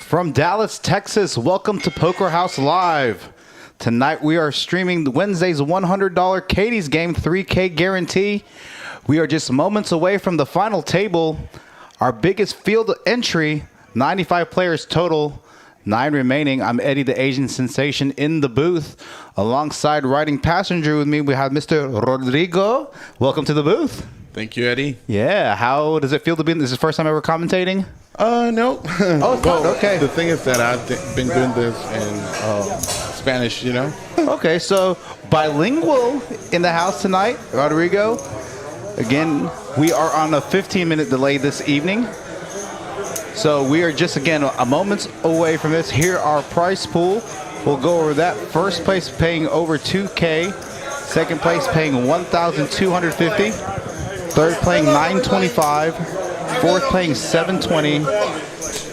From Dallas, Texas, welcome to Poker House Live. Tonight we are streaming Wednesday's $100 Katie's Game 3K guarantee. We are just moments away from the final table. Our biggest field entry, 95 players total, 9 remaining. I'm Eddie, the Asian sensation, in the booth. Alongside riding passenger with me, we have Mr. Rodrigo. Welcome to the booth. Thank you, Eddie. Yeah, how does it feel to be in this? Is the first time ever commentating? No. Oh, well, okay. The thing is that I've been doing this in Spanish, you know? Okay, so bilingual in the house tonight, Rodrigo. Again, we are on a 15-minute delay this evening. So we are just, again, a moments away from this. Here, our prize pool. We'll go over that. First place paying over $2K. Second place paying $1,250. Third playing $925. Fourth playing $720.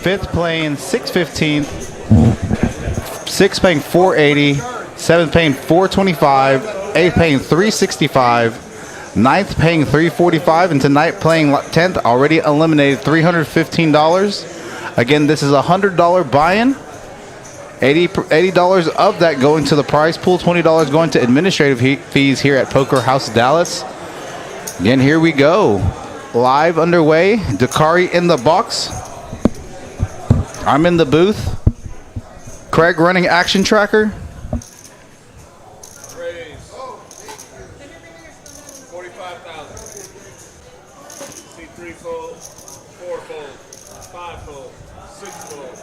Fifth playing $615. Sixth paying $480. Seventh paying $425. Eighth paying $365. Ninth paying $345. And tonight playing 10th, already eliminated, $315. Again, this is a $100 buy-in. $80 of that going to the prize pool. $20 going to administrative fees here at Poker House Dallas. Again, here we go. Live underway. Dakari in the box. I'm in the booth. Craig running action tracker. Raise 45,000. See 3-fold, 4-fold, 5-fold, 6-fold,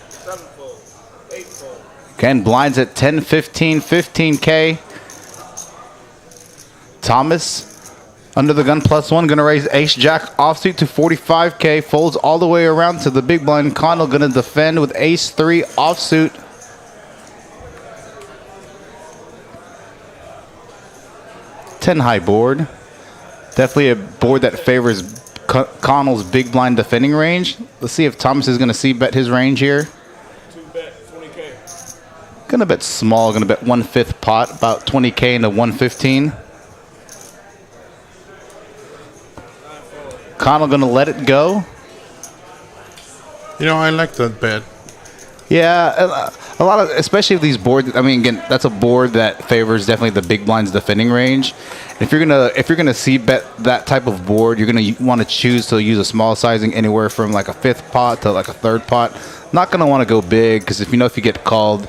7-fold, 8-fold. Again, blinds at 10, 15, 15K. Thomas under the gun +1, gonna raise ace jack offsuit to 45K. Folds all the way around to the big blind. Connell gonna defend with ace 3 offsuit. $10 board. Definitely a board that favors Connell's big blind defending range. Let's see if Thomas is gonna see bet his range here. 2-bet, 20K. Gonna bet small, gonna bet 1/5 pot, about 20K into 115. Connell gonna let it go. You know, I like that bet. Yeah, a lot of, especially if these boards. I mean, again, that's a board that favors definitely the big blind's defending range. If you're gonna see bet that type of board, you're gonna want to choose to use a small sizing anywhere from like a 5th pot to like a 3rd pot. Not gonna want to go big because if you get called,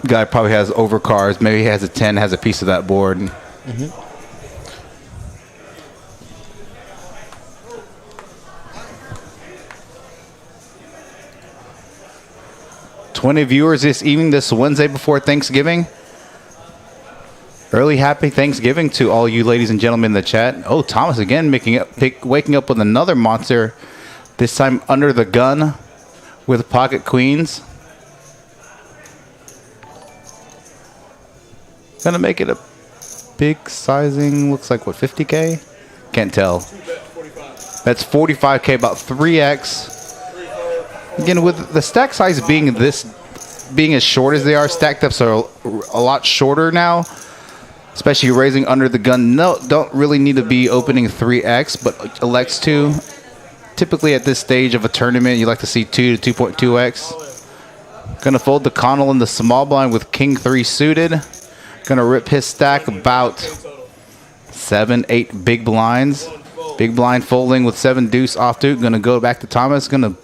guy probably has overcards. Maybe he has a 10, has a piece of that board. Mm-hmm. 20 viewers this evening, this Wednesday before Thanksgiving. Early happy Thanksgiving to all you ladies and gentlemen in the chat. Oh, Thomas again waking up with another monster, this time under the gun with pocket queens. Gonna make it a big sizing, looks like what, 50K? Can't tell. That's 45K, about 3x. Again, with the stack size being as short as they are, stack depths are a lot shorter now. Especially raising under the gun. No, don't really need to be opening 3x, but elects to. Typically at this stage of a tournament, you like to see 2 to 2.2x. Gonna fold the Connell in the small blind with King 3 suited. Gonna rip his stack about 7, 8 big blinds. Big blind folding with 7 deuce offsuit. Gonna go back to Thomas. Gonna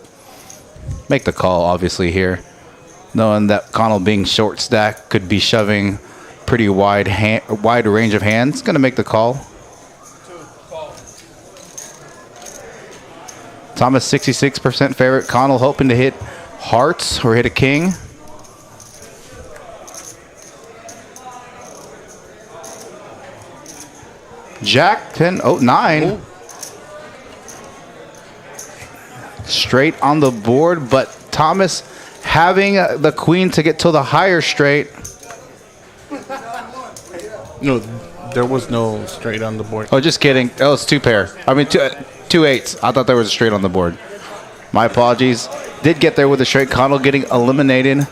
make the call, obviously, here. Knowing that Connell being short stack could be shoving pretty wide range of hands. Gonna make the call. Thomas 66% favorite. Connell hoping to hit hearts or hit a king. Jack 10, 9. Ooh. Straight on the board, but Thomas having the queen to get to the higher straight. No, there was no straight on the board. Oh, just kidding. Oh, it's 2 pair. I mean, two eights. I thought there was a straight on the board. My apologies. Did get there with a straight. Connell getting eliminated.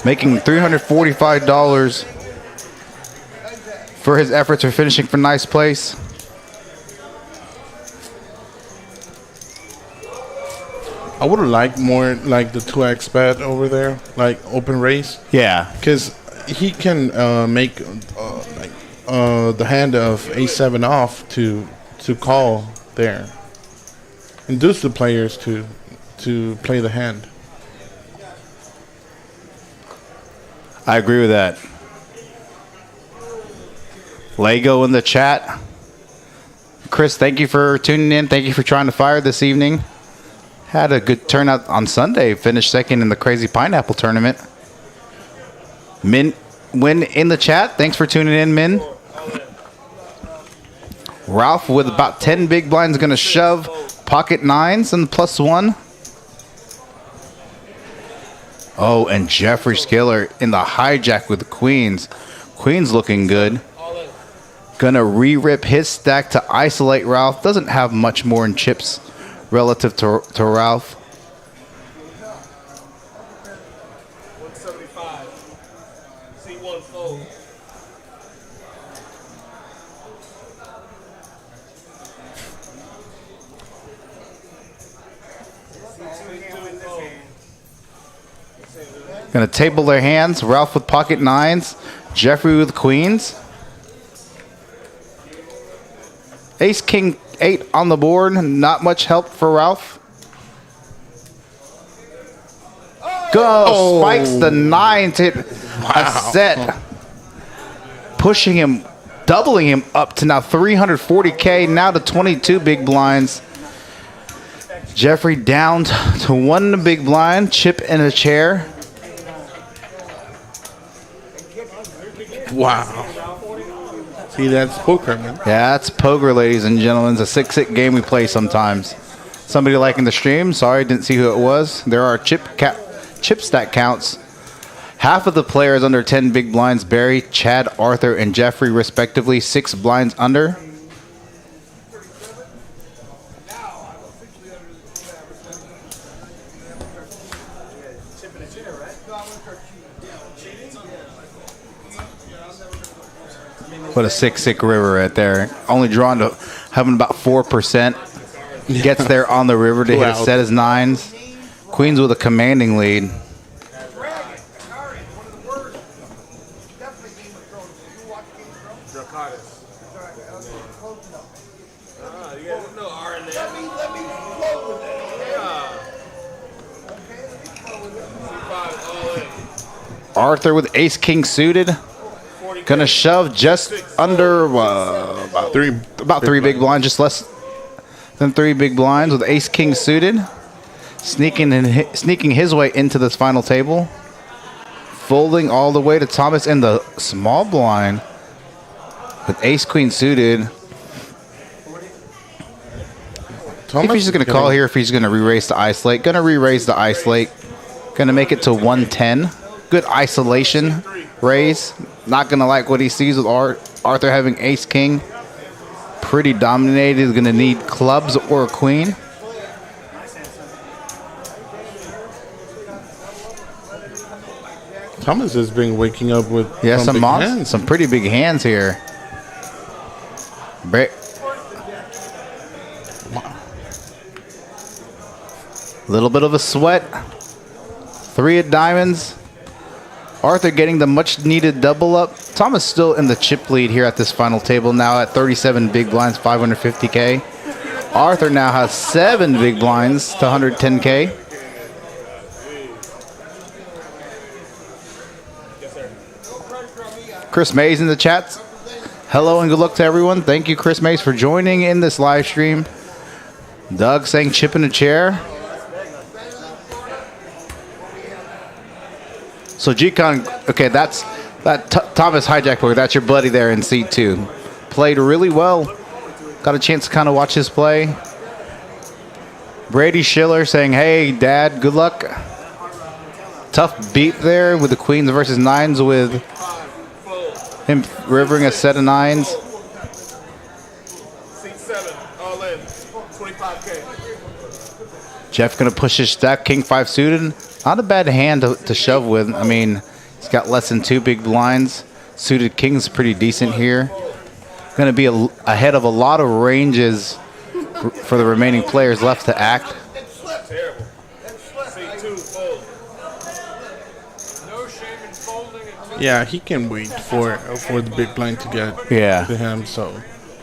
Making $345 for his efforts for finishing for ninth place. I would have liked more like the 2x bet over there, like open race, Yeah. because he can make the hand of a7 off to call there, induce the players to play the hand. I agree with that. Lego in the chat. Chris, thank you for tuning in. Thank you for trying to fire this evening. Had a good turnout on Sunday. Finished second in the Crazy Pineapple Tournament. Min, Win in the chat. Thanks for tuning in, Min. Ralph with about 10 big blinds going to shove pocket nines and +1. Oh, and Jeffrey Skiller in the hijack with the queens. Queens looking good. Gonna re-rip his stack to isolate Ralph. Doesn't have much more in chips relative to Ralph. 175. C1 fold. Gonna table their hands. Ralph with pocket nines. Jeffrey with queens. Ace, king, 8 on the board. Not much help for Ralph. Go! Spikes the 9 to hit a set. Pushing him, doubling him up to now 340K. Now to 22 big blinds. Jeffrey down to 1 big blind. Chip in a chair. Wow. See, that's poker, man. Yeah, that's poker, ladies and gentlemen. It's a 6-hit game we play sometimes. Somebody liking the stream. Sorry, didn't see who it was. There are chip stack counts. Half of the players under 10 big blinds. Barry, Chad, Arthur, and Jeffrey, respectively. 6 blinds under. What a sick river right there. Only drawn to having about 4%. Gets there on the river to hit a set as 9s. Queens with a commanding lead. Arthur with ace king suited. Gonna shove just under about three big blinds, just less than 3 big blinds with ace king suited. Sneaking his way into this final table. Folding all the way to Thomas in the small blind with ace queen suited. If he's just gonna call here, if he's gonna re-raise the isolate. Gonna re-raise the isolate. Gonna make it to 110. Good isolation raise. Not gonna like what he sees with Arthur having ace king. Pretty dominated. He's gonna need clubs or a queen. Thomas has been waking up with some pretty big hands here. Little bit of a sweat. 3 of diamonds. Arthur getting the much needed double up. Thomas still in the chip lead here at this final table now at 37 big blinds, 550K. Arthur now has 7 big blinds to 110K. Chris Mays in the chat. Hello and good luck to everyone. Thank you, Chris Mays, for joining in this live stream. Doug saying chip in a chair. So G-Con, okay, that's Thomas Hijack Poker. That's your buddy there in C2. Played really well. Got a chance to kind of watch his play. Brady Schiller saying, hey, Dad, good luck. Tough beat there with the queens versus 9s with him rivering a set of 9s. C7, all in, 25K. Jeff going to push his stack, king 5 suited. Not a bad hand to shove with. I mean, he's got less than 2 big blinds. Suited king's pretty decent here. Going to be ahead of a lot of ranges for the remaining players left to act. Yeah, he can wait for the big blind to get Yeah. to him. So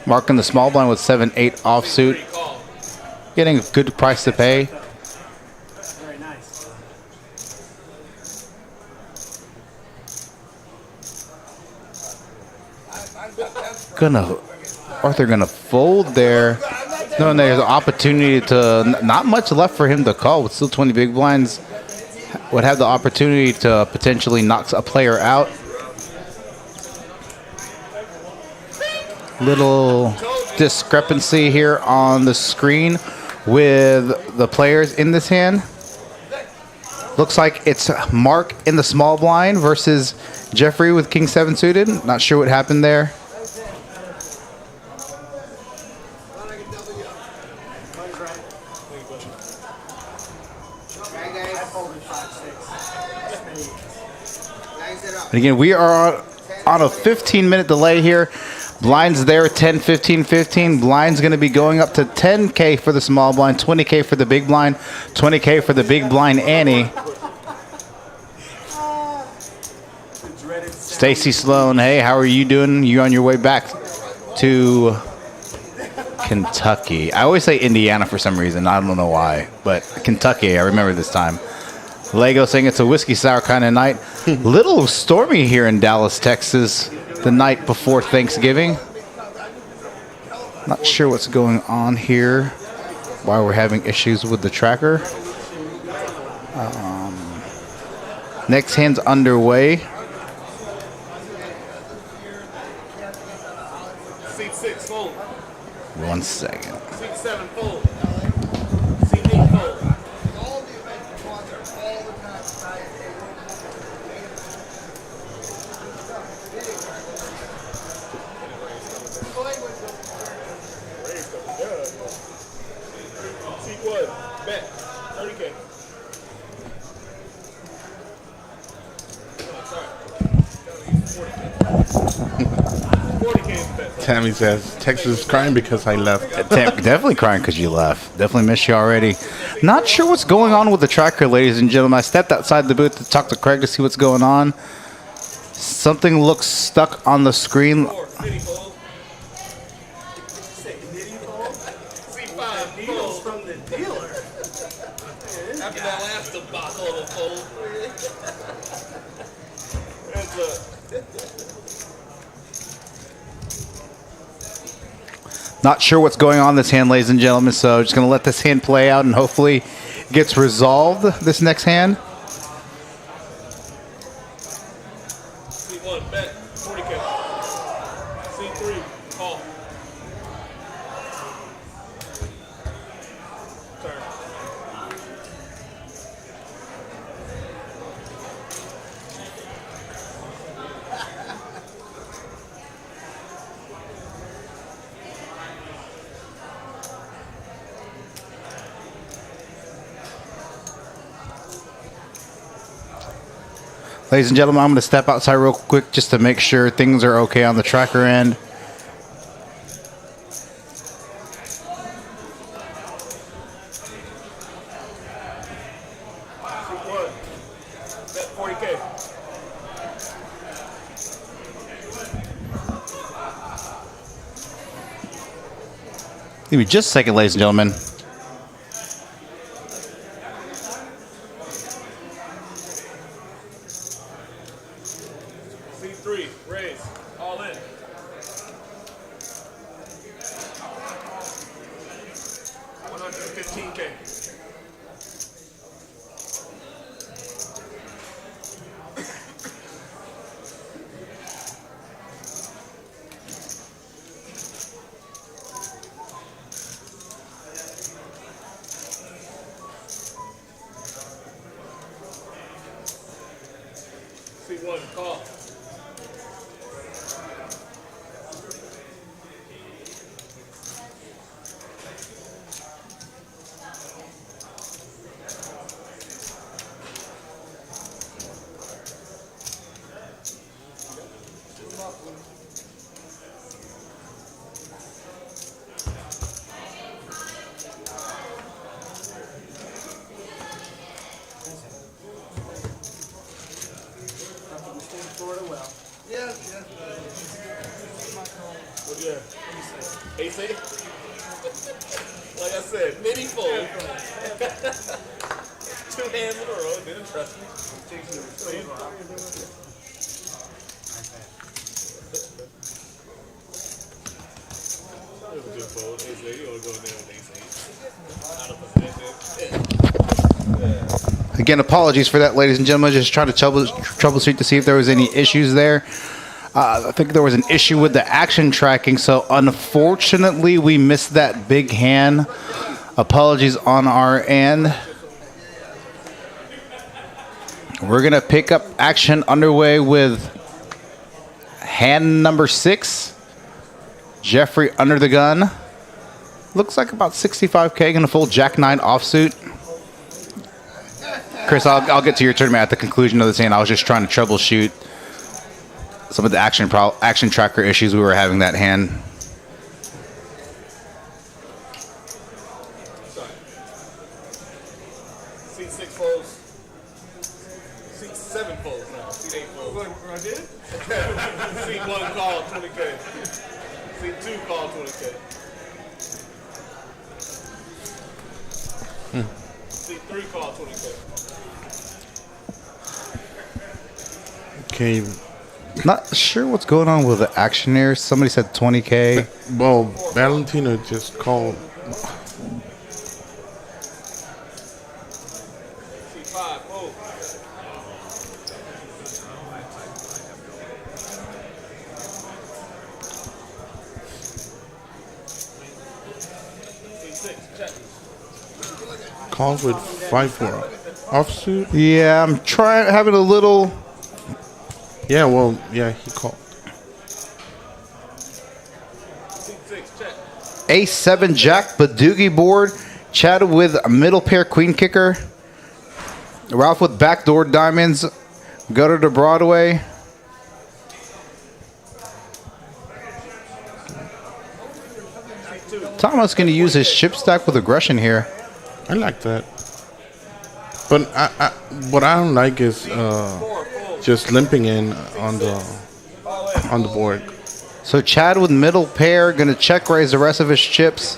Marking the small blind with 7-8 offsuit. Getting a good price to pay. Arthur gonna fold there. Knowing there's an opportunity to, not much left for him to call with still 20 big blinds. Would have the opportunity to potentially knock a player out. Little discrepancy here on the screen with the players in this hand. Looks like it's Mark in the small blind versus Jeffrey with King 7 suited. Not sure what happened there. And again, we are on a 15-minute delay here. Blinds there, 10, 15, 15. Blind's going to be going up to 10K for the small blind, 20K for the big blind, 20K for the big blind Annie. Stacy Sloan, hey, how are you doing? You on your way back to Kentucky? I always say Indiana for some reason. I don't know why, but Kentucky, I remember this time. Lego saying it's a whiskey sour kind of night. Little stormy here in Dallas, Texas, the night before Thanksgiving. Not sure what's going on here, why we're having issues with the tracker. Next hand's underway. Seat 6, fold. 1 second. Seat 7, fold. Seat 8, fold. Seat 1, bet. 30K. Oh, sorry. 40K is bet. Tammy says Texas is crying because I left. Definitely crying because you left. Definitely miss you already. Not sure what's going on with the tracker, ladies and gentlemen. I stepped outside the booth to talk to Craig to see what's going on. Something looks stuck on the screen. City fold. Seat 5, needles from the dealer. After that last debacle of a fold. That's Not sure what's going on in this hand, ladies and gentlemen, so just going to let this hand play out and hopefully it gets resolved this next hand. C1, bet, 40K. C3, call. Turn. Ladies and gentlemen, I'm going to step outside real quick just to make sure things are okay on the tracker end. C1, bet, 40K. Give me just a second, ladies and gentlemen. C3, raise, all in. $115K. C1, call. What do you have? Ace 8? Like I said, mini fold. 2 hands in a row, didn't trust me. It was a good fold. Ace 8, you want to go in there with Ace 8. Out of position. Again, apologies for that, ladies and gentlemen. Just trying to troubleshoot to see if there was any issues there. I think there was an issue with the action tracking, so unfortunately we missed that big hand. Apologies on our end. We're going to pick up action underway with hand number 6. Jeffrey under the gun. Looks like about 65K, going to fold Jack 9 offsuit. Chris, I'll get to your tournament at the conclusion of this hand. I was just trying to troubleshoot some of the action tracker issues we were having that hand. Seat 6 folds. Seat 7 folds now. Seat 8 folds. What I did? Seat 1 call 20K. Seat 2 call 20K. Seat 3 call 20K. Okay. Not sure what's going on with the action there. Somebody said 20K. Well, Valentino just called. Seat 5 fold. Seat 6 check. Calls with 5-4 offsuit. Yeah, I'm having a little. Yeah, well, yeah, he called. Seat 6 check. A7 Jack Badoogie board. Chad with a middle pair queen kicker. Ralph with backdoor diamonds. Gutter to Broadway. Thomas going to use his chip stack with aggression here. I like that. But what I don't like is just limping in on the board. So Chad with middle pair going to check raise the rest of his chips.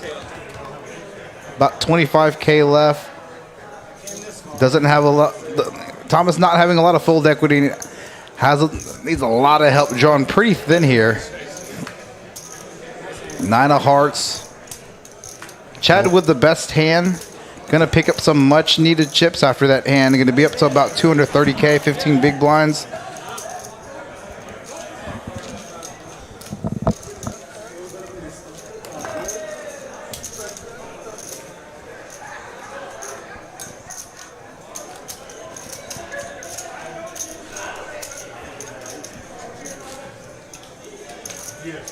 About 25K left. Doesn't have a lot. Thomas not having a lot of fold equity. Needs a lot of help. Drawn pretty thin here. 9 of hearts. Chad with the best hand. Going to pick up some much needed chips after that hand. Going to be up to about 230K, 15 big blinds.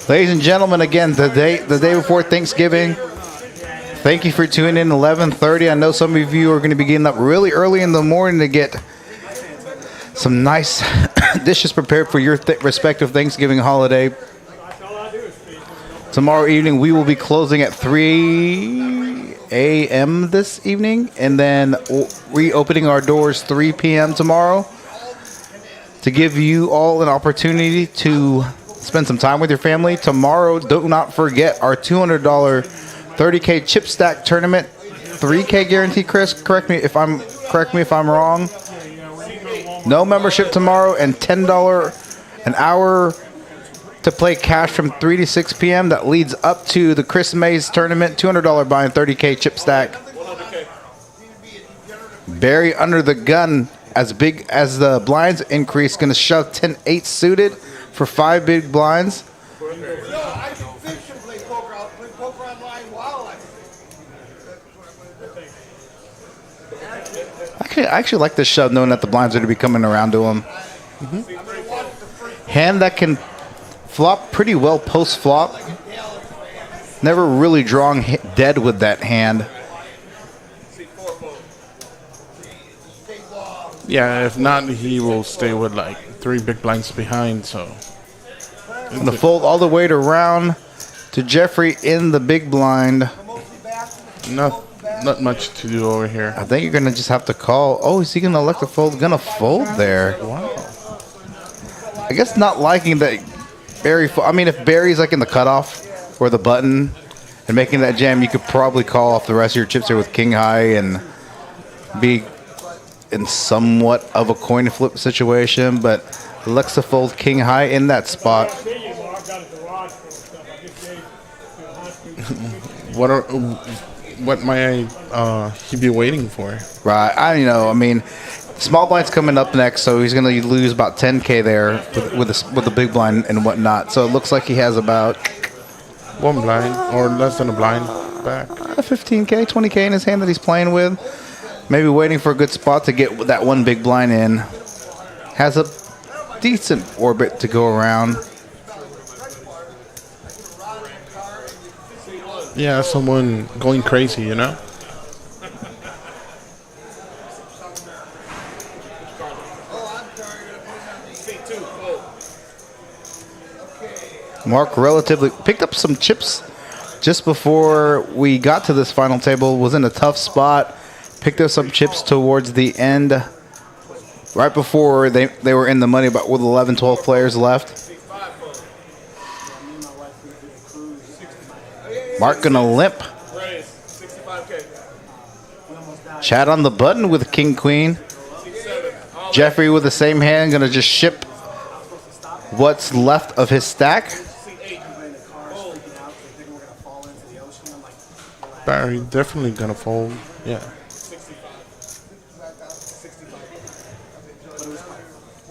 Ladies and gentlemen, again, the day before Thanksgiving. Thank you for tuning in 11:30. I know some of you are going to be getting up really early in the morning to get some nice dishes prepared for your respective Thanksgiving holiday. Tomorrow evening, we will be closing at 3 a.m. this evening, and then reopening our doors 3 p.m. tomorrow to give you all an opportunity to spend some time with your family. Tomorrow, do not forget our $200 30K chip stack tournament, 3K guarantee. Chris, correct me if I'm wrong. No membership tomorrow, and $10 an hour to play cash from 3 to 6 p.m. That leads up to the Chris Mays tournament, $200 buy and 30K chip stack. Barry under the gun, as big as the blinds increase, going to shove 10-8 suited for 5 big blinds. I actually like this shove, knowing that the blinds are to be coming around to him. Hand that can flop pretty well post flop. Never really drawing dead with that hand. Yeah, if not, he will stay with like 3 big blinds behind. So Gonna fold all the way around to Jeffrey in the big blind. not much to do over here. I think you're gonna just have to call. Oh, is he gonna elect to fold? Gonna fold there. Wow. I guess not liking that Barry. I mean, if Barry's like in the cutoff or the button and making that jam, you could probably call off the rest of your chips here with king high and be in somewhat of a coin flip situation. But Alexa fold king high in that spot. What might he be waiting for? Right. I mean, small blind's coming up next, so he's going to lose about 10K there with the big blind and whatnot. So it looks like he has about 1 blind or less than a blind back. 15K, 20K in his hand that he's playing with. Maybe waiting for a good spot to get that one big blind in. Has a decent orbit to go around. Yeah, someone going crazy, you know? Mark relatively picked up some chips just before we got to this final table. Was in a tough spot. Picked up some chips towards the end, right before they were in the money, but with 11, 12 players left. Mark gonna limp. Chad on the button with king queen. Jeffrey with the same hand gonna just ship what's left of his stack. Barry definitely gonna fold. Yeah.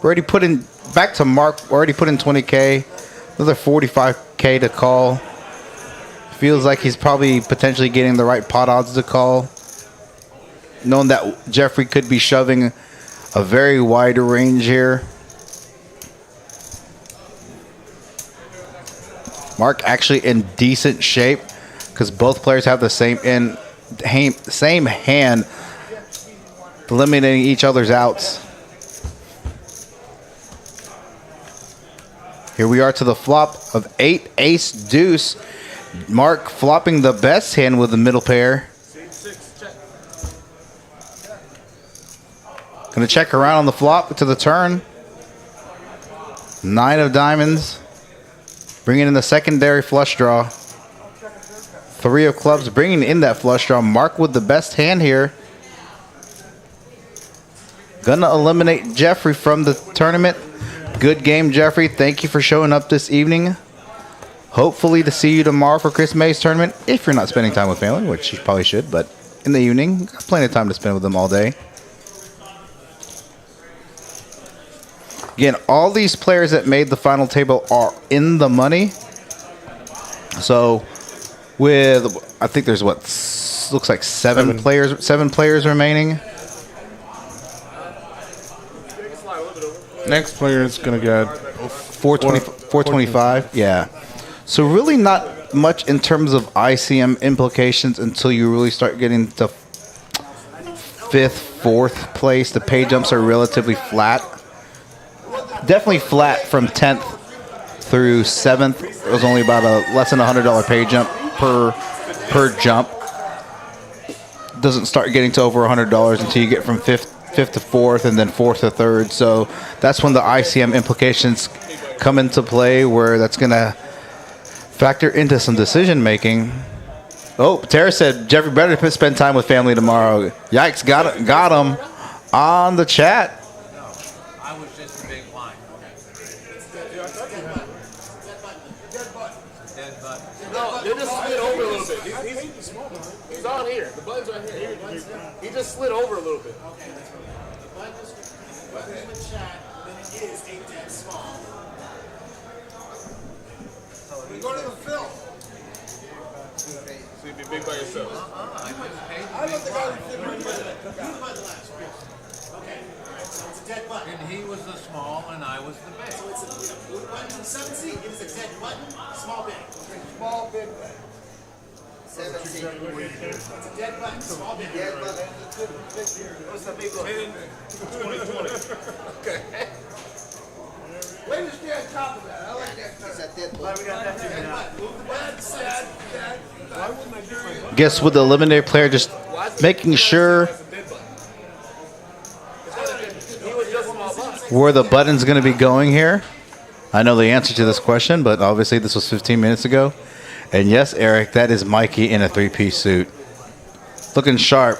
Already put in, back to Mark, already put in 20K. Another 45K to call. Feels like he's probably potentially getting the right pot odds to call. Knowing that Jeffrey could be shoving a very wide range here. Mark actually in decent shape because both players have the same hand, eliminating each other's outs. Here we are to the flop of 8 ace deuce. Mark flopping the best hand with the middle pair. Gonna check around on the flop to the turn. 9 of diamonds. Bringing in the secondary flush draw. 3 of clubs bringing in that flush draw. Mark with the best hand here. Gonna eliminate Jeffrey from the tournament. Good game, Jeffrey. Thank you for showing up this evening. Hopefully to see you tomorrow for Chris May's tournament. If you're not spending time with family, which you probably should, but in the evening, got plenty of time to spend with them all day. Again, all these players that made the final table are in the money. So, with I think there's looks like seven players remaining. Next player is gonna get 425. Yeah. So really not much in terms of ICM implications until you really start getting to 5th, 4th place. The pay jumps are relatively flat. Definitely flat from 10th through 7th. It was only about a less than $100 pay jump per jump. Doesn't start getting to over $100 until you get from 5th to 4th and then 4th to 3rd. So that's when the ICM implications come into play, where that's going to factor into some decision making. Oh, Tara said Jeffrey better spend time with family tomorrow. Yikes, got him on the chat. I was just a big blind. Dead button. No, they just slid over a little bit. He's on here. The button's right here. He just slid over a little bit. We go to the film. So you'd be big by yourself. I was paid. I love the guy who did right there. Okay, alright, so it's a dead button. And he was the small and I was the big. So it's a blue button from 7 seat. It is a dead button, small big. Small, big. 7 seat. It's a dead button, small big. Dead button. What's the big one? 20. Okay. Way to stay on top of that. I like that. It's a dead button. We got that figured out. Move the button, Dad. Why wouldn't I do my Guess with the eliminated player just making sure He was just small button. where the button's going to be going here. I know the answer to this question, but obviously this was 15 minutes ago. And yes, Eric, that is Mikey in a three-piece suit. Looking sharp.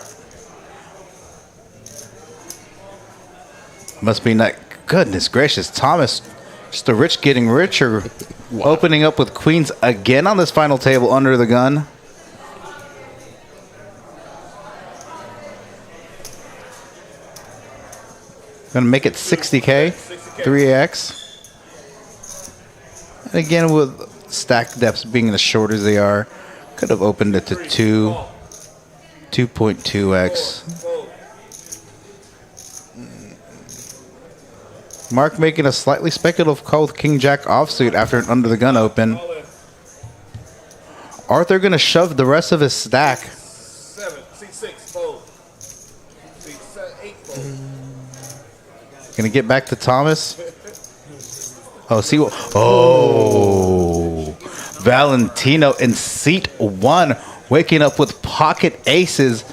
Must be not. Goodness gracious, Thomas. Just the rich getting richer. Opening up with queens again on this final table under the gun. Gonna make it 60K. 3X. And again, with stack depths being as short as they are, could have opened it to 2.2X. Mark making a slightly speculative call with King Jack offsuit after an under the gun open. Arthur gonna shove the rest of his stack. 7, C6, fold. C8, fold. Gonna get back to Thomas. Oh, see what? Oh, Valentino in seat 1, waking up with pocket aces.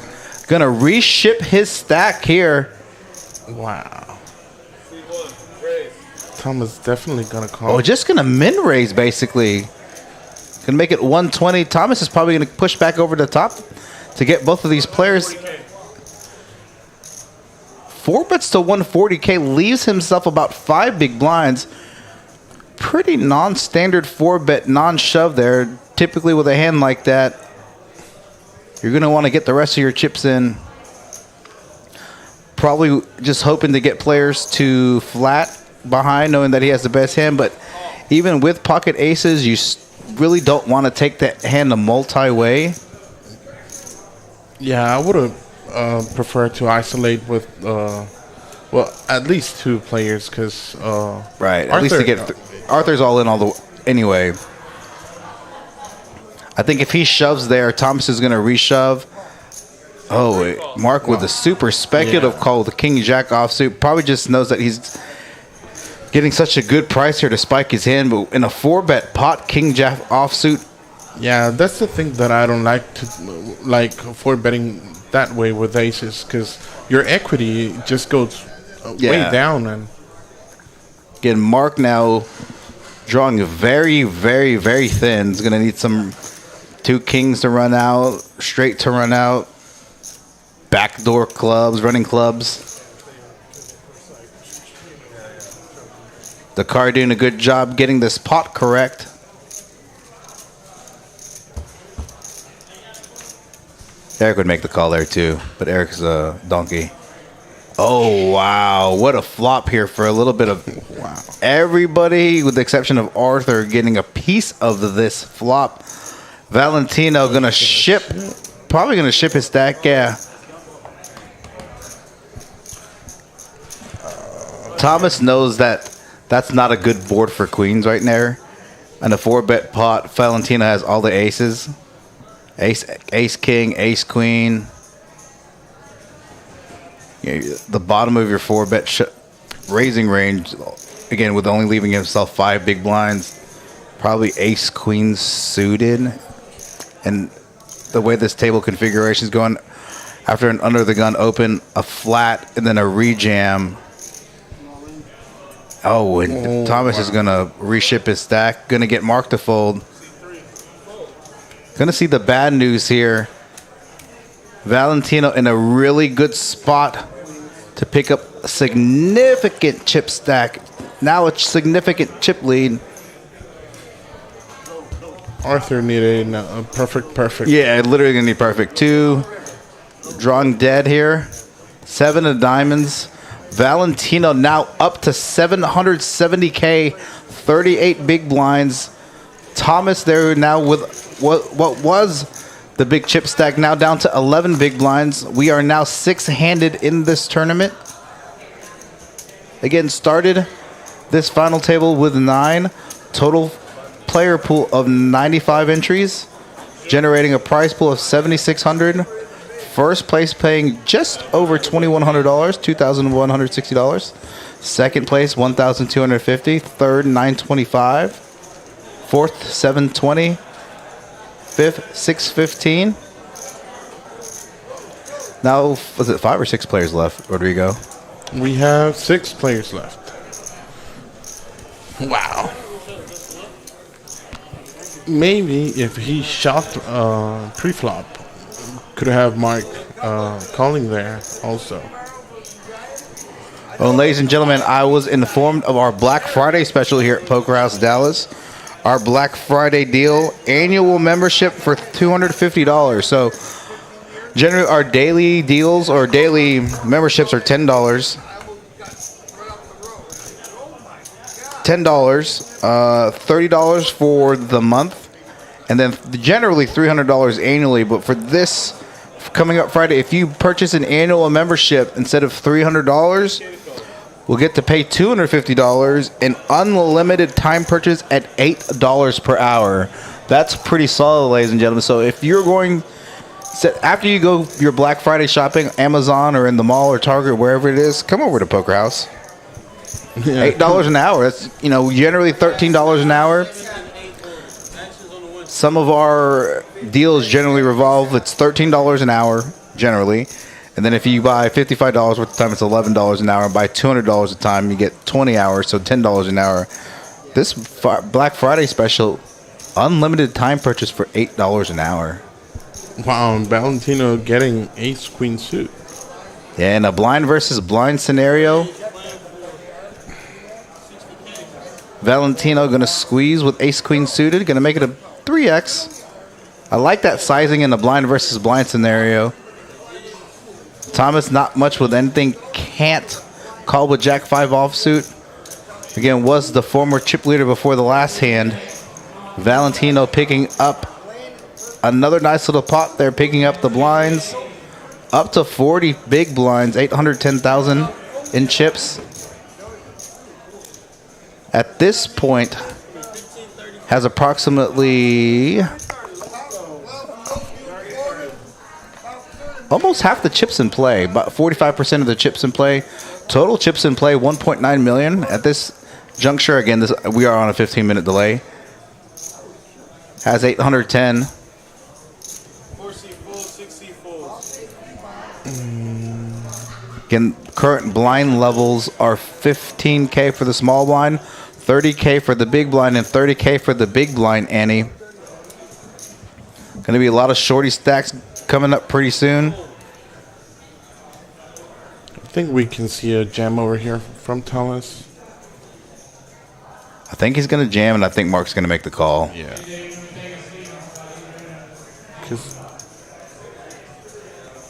Gonna reship his stack here. Wow. C1, raise. Thomas definitely gonna call. Oh, just gonna min raise basically. Gonna make it 120. Thomas is probably gonna push back over the top to get both of these players. 4 bets to 140K leaves himself about 5 big blinds. Pretty non-standard 4-bet non-shove there. Typically with a hand like that, you're gonna want to get the rest of your chips in. Probably just hoping to get players to flat behind, knowing that he has the best hand. But even with pocket aces, you really don't want to take that hand a multi-way. Yeah, I would have preferred to isolate with, well, at least 2 players, because Right, at least to get Arthur's all in all the anyway. I think if he shoves there, Thomas is going to reshove. Oh, Mark with a super speculative call with the King Jack offsuit. Probably just knows that he's getting such a good price here to spike his hand. But in a 4-bet pot, King Jack offsuit. Yeah, that's the thing that I don't like for betting that way with aces, because your equity just goes way down. And Again, Mark now drawing very, very, very thin. He's going to need some 2 kings to run out, straight to run out, backdoor clubs, running clubs. The card doing a good job getting this pot correct. Eric would make the call there too, but Eric's a donkey. Oh, wow. What a flop here for a little bit of everybody, with the exception of Arthur, getting a piece of this flop. Valentino going to ship, probably going to ship his stack, yeah. Thomas knows that that's not a good board for queens right there. And a 4-bet pot, Valentino has all the aces. Ace king, ace queen. The bottom of your 4-bet raising range, again, with only leaving himself 5 big blinds. Probably ace queen suited. And the way this table configuration is going, after an under the gun open, a flat, and then a rejam. Oh, and Thomas is going to reship his stack. Going to get Mark to fold. Going to see the bad news here. Valentino in a really good spot to pick up a significant chip stack. Now a significant chip lead. Arthur needed a perfect. Yeah, literally going to need perfect. 2. Drawing dead here. 7 of diamonds. Valentino now up to 770K. 38 big blinds. Thomas there now with what was the big chip stack, now down to 11 big blinds. We are now 6-handed in this tournament. Again, started this final table with 9. Total player pool of 95 entries, generating a prize pool of $7,600. First place paying just over $2,100, $2,160. Second place, $1,250. Third, $925. Fourth, $720. Fifth, $615. Now, was it 5 or 6 players left, Rodrigo? We have 6 players left. Wow. Maybe if he shot pre-flop, could have Mark calling there also. Well, ladies and gentlemen, I was informed of our Black Friday special here at Poker House Dallas. Our Black Friday deal, annual membership for $250. So generally our daily deals or daily memberships are $10. $30 for the month, and then generally $300 annually. But for this coming up Friday, if you purchase an annual membership instead of $300, we'll get to pay $250 and unlimited time purchase at $8 per hour. That's pretty solid, ladies and gentlemen. So if you're going, after you go your Black Friday shopping, Amazon or in the mall or Target, wherever it is, come over to Poker House. $8 an hour. That's, generally $13 an hour. Some of our deals generally revolve. It's $13 an hour generally, and then if you buy $55 worth of time, it's $11 an hour. And buy $200 a time, you get 20 hours, so $10 an hour. This Black Friday special, unlimited time purchase for $8 an hour. Wow, and Valentino getting ace queen suit. Yeah, in a blind versus blind scenario, Valentino going to squeeze with ace-queen suited. Going to make it a 3x. I like that sizing in the blind versus blind scenario. Thomas, not much with anything. Can't call with Jack-5 offsuit. Again, was the former chip leader before the last hand. Valentino picking up another nice little pot there, picking up the blinds. Up to 40 big blinds, 810,000 in chips. At this point, has approximately almost half the chips in play, about 45% of the chips in play. Total chips in play, 1.9 million. At this juncture, again, we are on a 15-minute delay. Has 810. 4C full, 6C full. Again, current blind levels are 15K for the small blind, 30K for the big blind, and 30K for the big blind, Annie. Going to be a lot of shorty stacks coming up pretty soon. I think we can see a jam over here from Thomas. I think he's going to jam, and I think Mark's going to make the call. Yeah.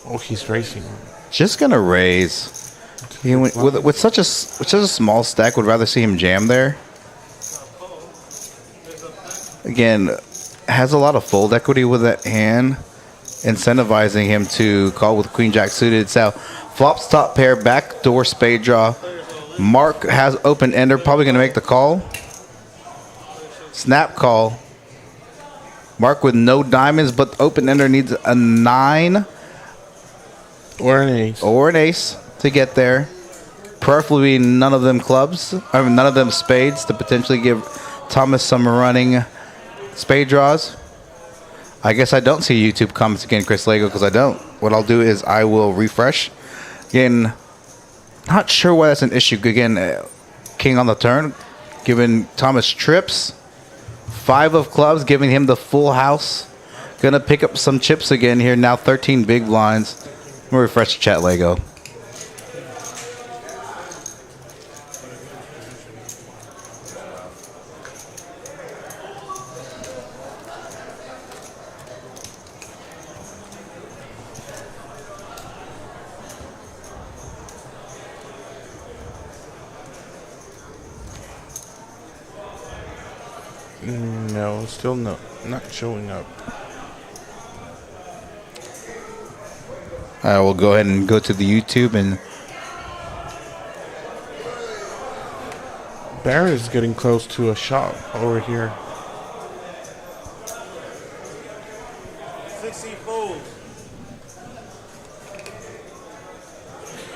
Oh, he's racing. Just going to raise. With such a small stack, would rather see him jam there. Again, has a lot of fold equity with that hand, incentivizing him to call with Queen Jack suited. So flops top pair, backdoor spade draw. Mark has open ender, probably going to make the call. Snap call. Mark with no diamonds, but open ender needs a 9 or an ace. Or an ace to get there. Preferably none of them clubs, I mean, none of them spades to potentially give Thomas some running spade draws. I guess I don't see YouTube comments again, Chris Lego, because I don't. What I'll do is I will refresh. Again, not sure why that's an issue. Again, king on the turn, giving Thomas trips. 5 of clubs, giving him the full house. Gonna pick up some chips again here. Now 13 big blinds. I'm gonna refresh the chat, Lego. No, still no, not showing up. I will go ahead and go to the YouTube and Barrett is getting close to a shot over here. 6C full.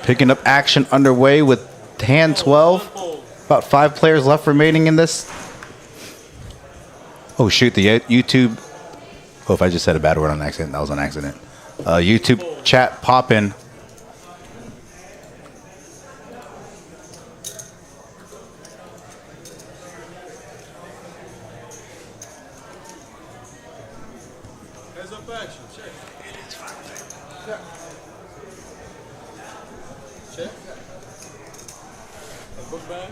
picking up action underway with hand 12. About 5 players left remaining in this. Oh, shoot, the YouTube. Oh, if I just said a bad word on accident, that was an accident. YouTube chat popping. up action. Check. Check. A book bag.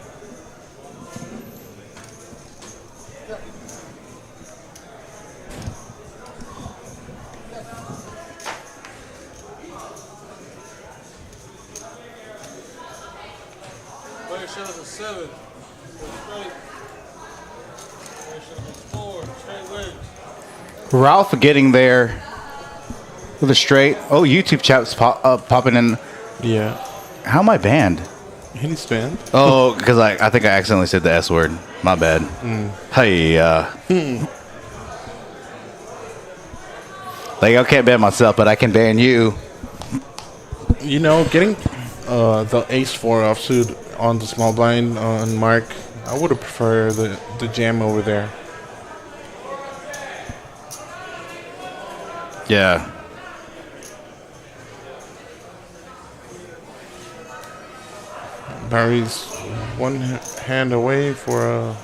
Player shows a 7. Straight. Player shows a 4. Straight legs. Ralph getting there with a straight. Oh, YouTube chat's popping in. Yeah. How am I banned? He's banned. Oh, because I think I accidentally said the S word. My bad. Hey, like I can't ban myself, but I can ban you. You know, getting the ace-4 offsuit on the small blind on Mark, I would have preferred the jam over there. Yeah. Barry's one hand away for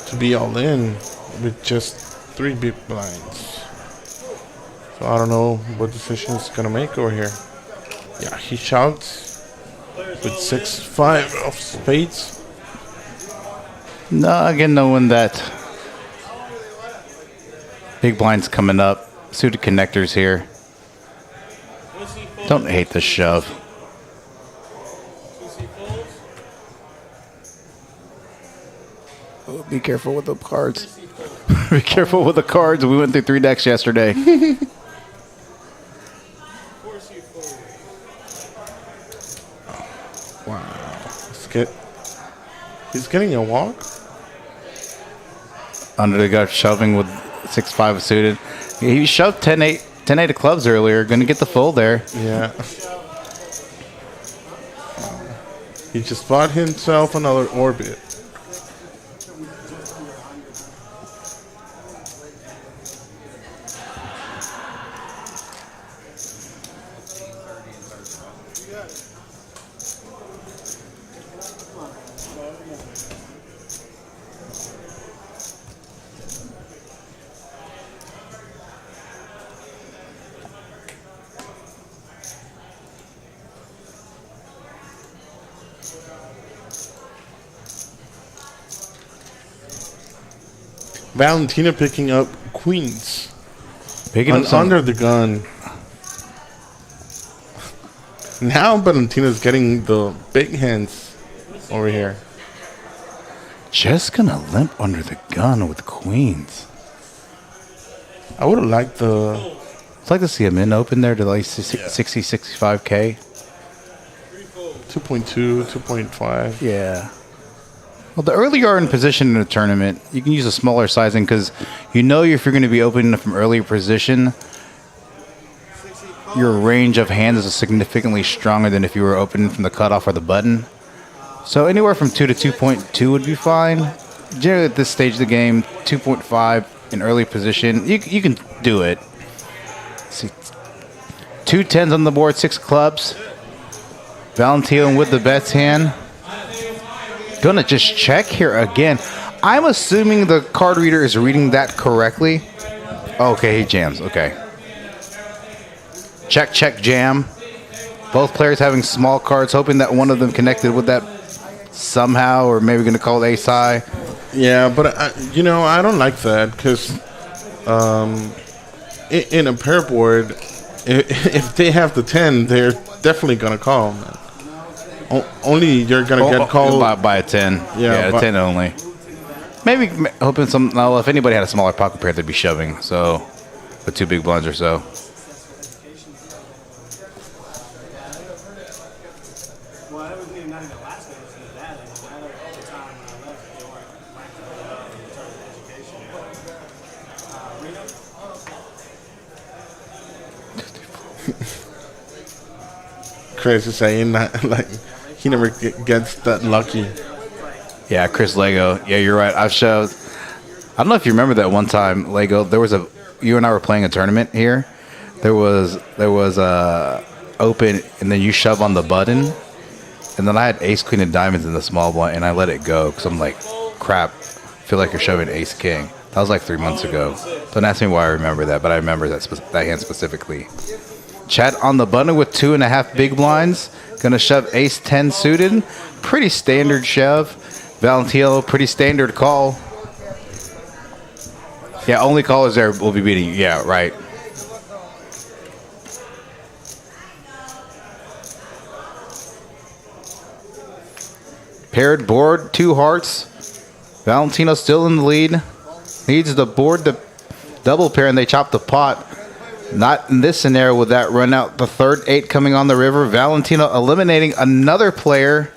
to be all in with just 3 big blinds. So I don't know what decision he's gonna make over here. Yeah, he shouts with 6-5 of spades. No, again, knowing that big blind's coming up, suited connectors here. Don't hate the shove. Oh, be careful with the cards. Be careful with the cards. We went through 3 decks yesterday. Wow. He's getting a walk. Under the gut shoving with 6-5 suited. He shoved 10-8 of clubs earlier. Going to get the full there. Yeah. He just bought himself another orbit. Valentina picking up queens. Picking up some, Under the gun. Now Valentina's getting the big hands over here. just going to limp under the gun with queens. I would have liked the... I'd like to see a min open there to like 60, 65K. 2.2, 2.5. Yeah. Well, the earlier you are in position in a tournament, you can use a smaller sizing because you know if you're going to be opening from earlier position, your range of hands is significantly stronger than if you were opening from the cutoff or the button. So anywhere from 2 to 2.2 would be fine. Generally at this stage of the game, 2.5 in early position, you can do it. Let's see, 2 10s on the board, 6 clubs. Valentino with the bets hand. Gonna just check here again. I'm assuming the card reader is reading that correctly. Okay, he jams. Okay. Check, check, jam. Both players having small cards, hoping that one of them connected with that somehow, or maybe gonna call it ace high. Yeah, but I don't like that because in a pair board, if they have the 10, they're definitely gonna call. Man. Only you're gonna get called by a 10. Yeah, a 10 only. Maybe hoping if anybody had a smaller pocket pair, they'd be shoving. So, with 2 big blinds or so. Chris is saying that like he never gets that lucky. Yeah, Chris Lego. Yeah, you're right. I've showed. I don't know if you remember that one time, Lego. There was you and I were playing a tournament here. There was a open, and then you shove on the button, and then I had ace queen of diamonds in the small blind, and I let it go because I'm like, crap. feel like you're shoving ace king. That was like 3 months ago. Don't ask me why I remember that, but I remember that hand specifically. Chad on the button with 2.5 big blinds. Gonna shove ace 10 suited. Pretty standard shove. Valentino, pretty standard call. Yeah, only callers there will be beating you. Yeah, right. Paired board, 2 hearts. Valentino still in the lead. Needs the board to double pair, and they chop the pot. Not in this scenario with that run out. The third 8 coming on the river. Valentino eliminating another player.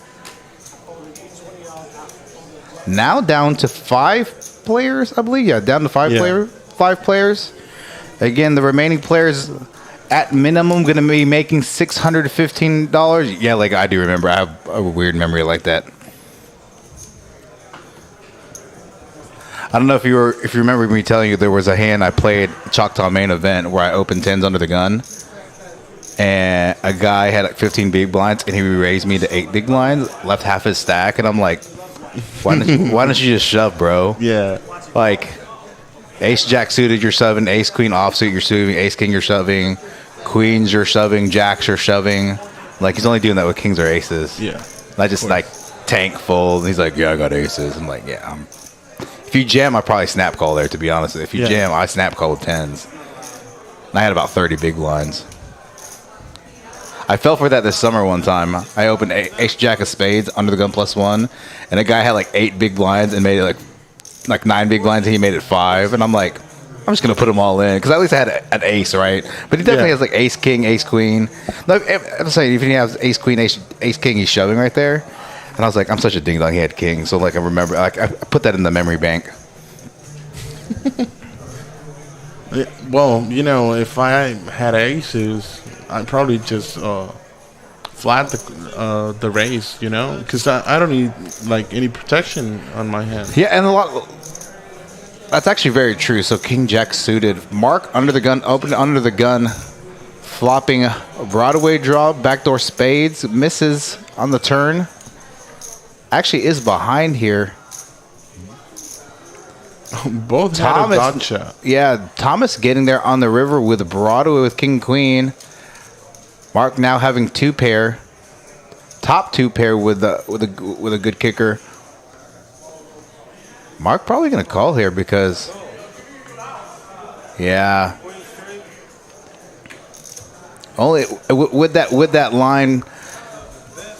Now down to 5 players, I believe. Yeah, down to 5 players. Again, the remaining players at minimum going to be making $615. Yeah, like I do remember. I have a weird memory like that. I don't know if you remember me telling you there was a hand I played Choctaw main event where I opened 10s under the gun, and a guy had like 15 big blinds and he raised me to 8 big blinds, left half his stack, and I'm like, why don't you just shove, bro? Yeah. Like ace jack suited, you're shoving. Ace queen offsuit, you're shoving. Ace king, you're shoving. Queens, you're shoving. Jacks, you're shoving. Like he's only doing that with kings or aces. Yeah. I just like tank full, and he's like, yeah, I got aces. I'm like, yeah, if you jam, I probably snap call there, to be honest. If you jam, I snap call with 10s. And I had about 30 big blinds. I fell for that this summer one time. I opened ace jack of spades under the gun +1, and a guy had like 8 big blinds and made it like 9 big blinds, and he made it 5. And I'm like, I'm just going to put them all in, because at least I had an ace, right? But he definitely has like ace king, ace queen. Like, I'm saying, if he has ace queen, ace king, he's shoving right there. And I was like, I'm such a ding dong. He had king, so like I remember, like I put that in the memory bank. Well, you know, if I had aces, I'd probably just flat the raise, you know, because I don't need like any protection on my hand. Yeah, and that's actually very true. So king jack suited, Mark under the gun, open under the gun, flopping a Broadway draw, backdoor spades, misses on the turn. Actually is behind here. Both had a dodge shot. Yeah, Thomas getting there on the river with Broadway with king queen. Mark now having 2 pair, top 2 pair with a good kicker. Mark probably gonna call here because, yeah, only with that line.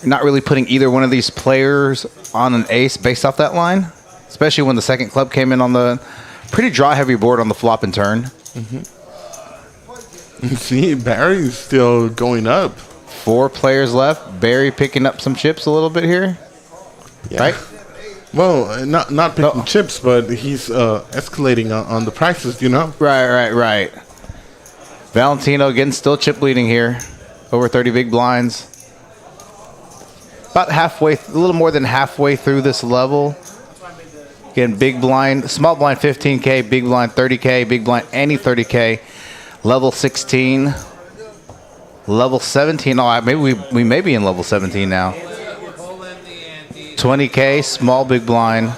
Not really putting either one of these players on an ace based off that line, especially when the second club came in on the pretty draw heavy board on the flop and turn. Mm-hmm. See, Barry's still going up. 4 players left. Barry picking up some chips a little bit here, right? Well, not picking chips, but he's escalating on the prices, you know? Right. Valentino again still chip leading here, over 30 big blinds. About halfway, a little more than halfway through this level. Again, big blind, small blind 15K, big blind 30K, big blind any 30K. Level 16, level 17. Oh, maybe we may be in level 17 now. 20K, small big blind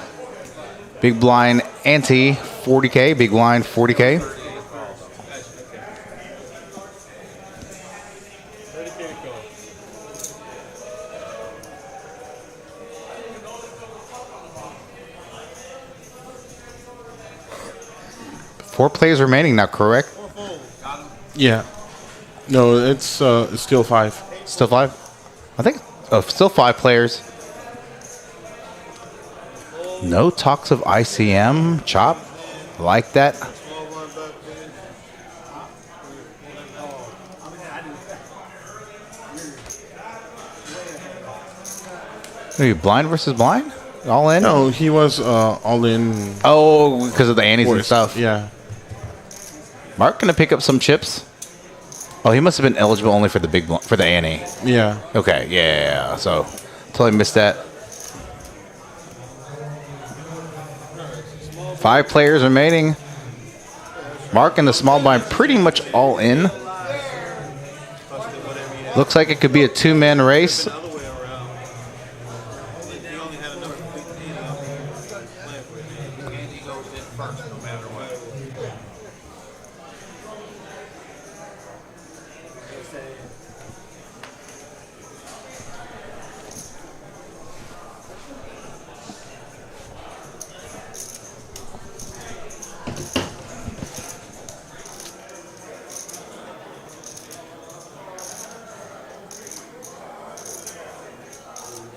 ante 40K, big blind 40K. Four players remaining now, correct? Yeah. No, it's still 5. Still 5? I think. Oh, still 5 players. No talks of ICM. Chop. Like that. Are you blind versus blind? All in? No, he was all in. Oh, because of the antes and stuff. Yeah. Mark gonna pick up some chips. Oh, he must have been eligible only for the for the ante. Yeah. Okay, yeah. So, totally missed that. 5 players remaining. Mark and the small blind pretty much all in. Looks like it could be a 2-man race. was in first no matter what.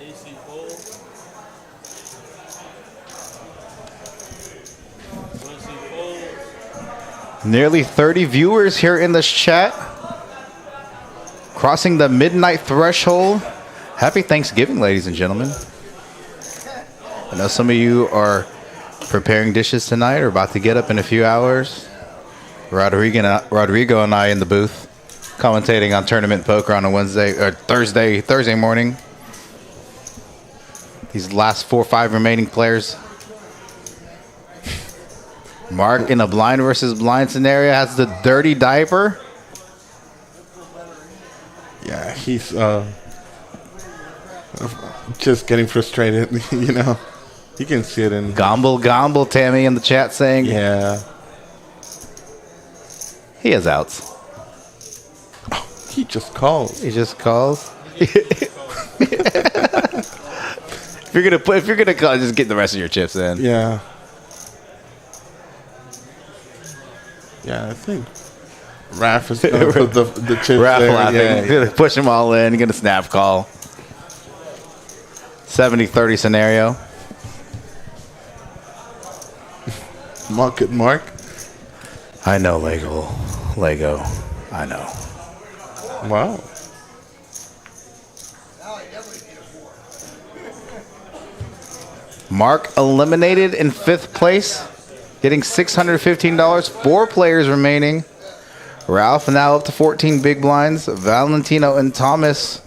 AC fold. AC fold. Nearly 30 viewers here in this chat. Crossing the midnight threshold. Happy Thanksgiving, ladies and gentlemen. I know some of you are preparing dishes tonight or about to get up in a few hours. Rodrigo and I in the booth commentating on tournament poker on a Thursday morning. These last 4 or 5 remaining players. Mark in a blind versus blind scenario has the dirty diaper. Yeah, he's just getting frustrated. You know, you can see it in. Gomble, Tammy in the chat saying Yeah, he has outs. he just calls. He just calls. If you're gonna call, just get the rest of your chips in. Yeah. Yeah, I think Raph is going to put the chips Raph there. laughing. Yeah, Gonna push them all in. Get a snap call. 70-30 scenario. Mark. I know Lego. I know. Wow. Mark eliminated in 5th place, getting $615. 4 players remaining. Ralph now up to 14 big blinds. Valentino and Thomas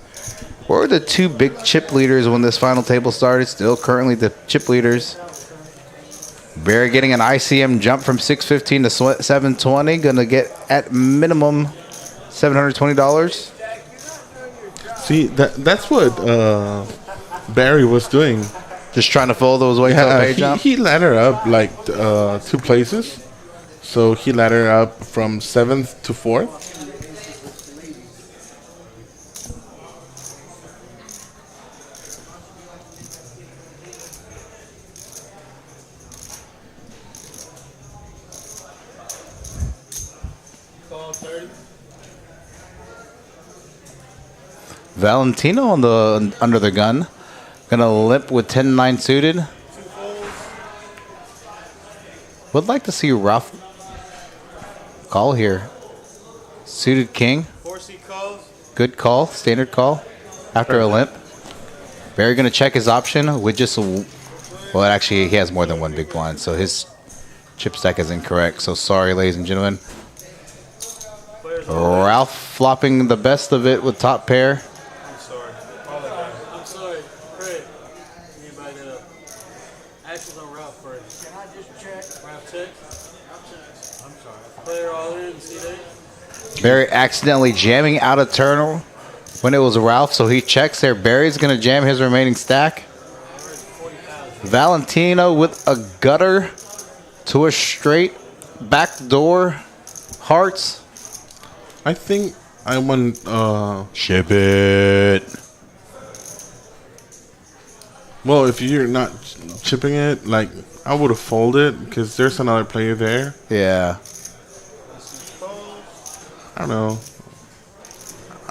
were the 2 big chip leaders when this final table started. Still currently the chip leaders. Barry getting an ICM jump from 615 to 720. Gonna get at minimum $720. See, that's what Barry was doing. Just trying to fold those way to the pay jump. He laddered up like 2 places. So he laddered up from 7th to 4th. Call 30. Valentino on the under the gun. Gonna limp with 10-9 suited. 2 folds. Would like to see Ralph call here. Suited king. 4 C calls. Good call. Standard call. After a limp. Barry gonna check his option with just well, actually he has more than 1 big blind, so his chip stack is incorrect. So sorry, ladies and gentlemen. Players on Ralph flopping the best of it with top pair. I'm sorry. I'm sorry. Craig. Anybody that up? Actions on Ralph first. Can I just check? Ralph checks. I'm sorry. Player all in. See that? Barry accidentally jamming out of turn when it was Ralph, so he checks there. Barry's gonna jam his remaining stack. Valentino with a gutter to a straight backdoor hearts. I think I want Ship it. well, if you're not chipping it, like I would have folded because there's another player there. Yeah. I don't know.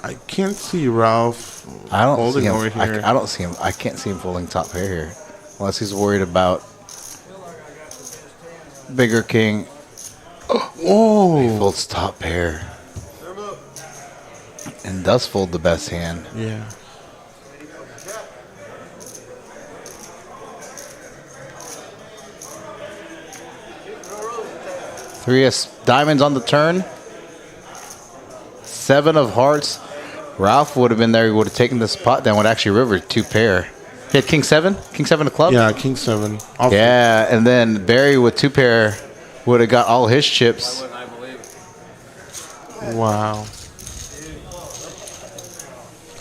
I can't see Ralph I don't folding see him. over here. I don't see him. I can't see him folding top pair here, unless he's worried about bigger king. Oh, Folds top pair and does fold the best hand. yeah. Three of diamonds on the turn. 7 of hearts. Ralph would have been there. He would have taken the spot down. Would actually river 2 pair. He had king 7. King 7 of club. Yeah, King 7. Off Yeah, and then Barry with 2 pair would have got all his chips. I believe. Wow.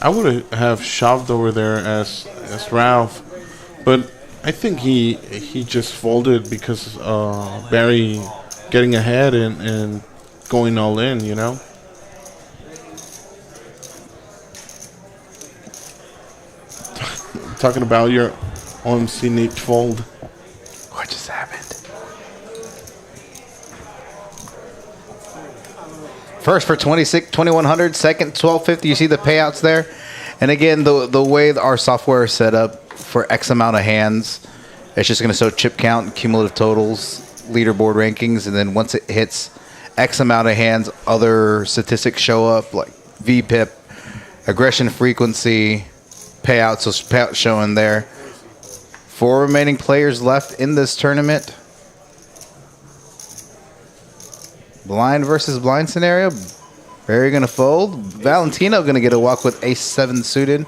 I would have shoved over there as Ralph, but I think he just folded because Barry getting ahead and going all in, you know. Talking about your OMC Nate fold. What just happened? First for 2100, second 1250. You see the payouts there. And again, the way our software is set up for X amount of hands, it's just going to show chip count, cumulative totals, leaderboard rankings, and then once it hits X amount of hands, other statistics show up like VPIP, aggression frequency, payouts. So payouts showing there. 4 remaining players left in this tournament. Blind versus blind scenario. Barry gonna fold. Valentino gonna get a walk with ace-7 suited.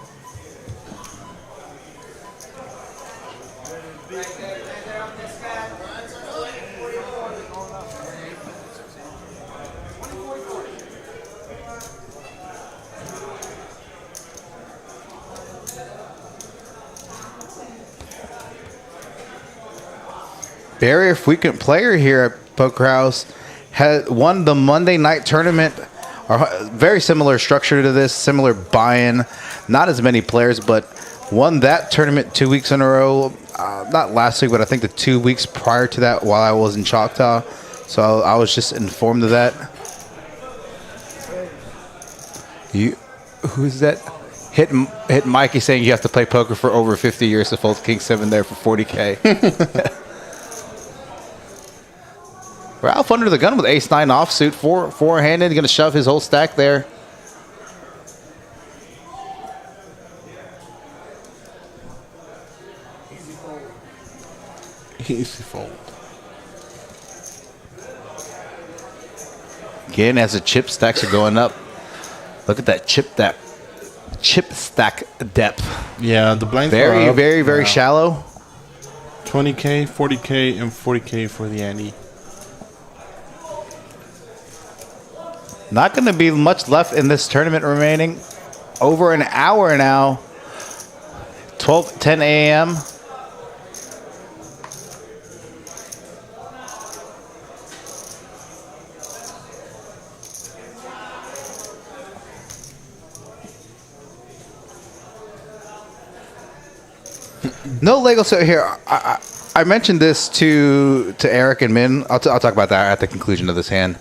Barry, a frequent player here at Poker House, had won the Monday night tournament. Very similar structure to this, similar buy-in. Not as many players, but won that tournament 2 weeks in a row. Not last week, but I think the 2 weeks prior to that while I was in Choctaw. So I was just informed of that. Who's that? Hit Mikey saying you have to play poker for over 50 years to fold King 7 there for 40K. Ralph under the gun with ace-9 offsuit, four-handed, going to shove his whole stack there. Easy fold. Again, as the chip stacks are going up, look at that chip stack depth. Yeah, the blinds Very, are up. very Yeah. shallow. 20K, 40K, and 40K for the ante. Not going to be much left in this tournament remaining. Over an hour now. 10 a.m. No Lego set here. I mentioned this to Eric and Min. I'll talk about that at the conclusion of this hand.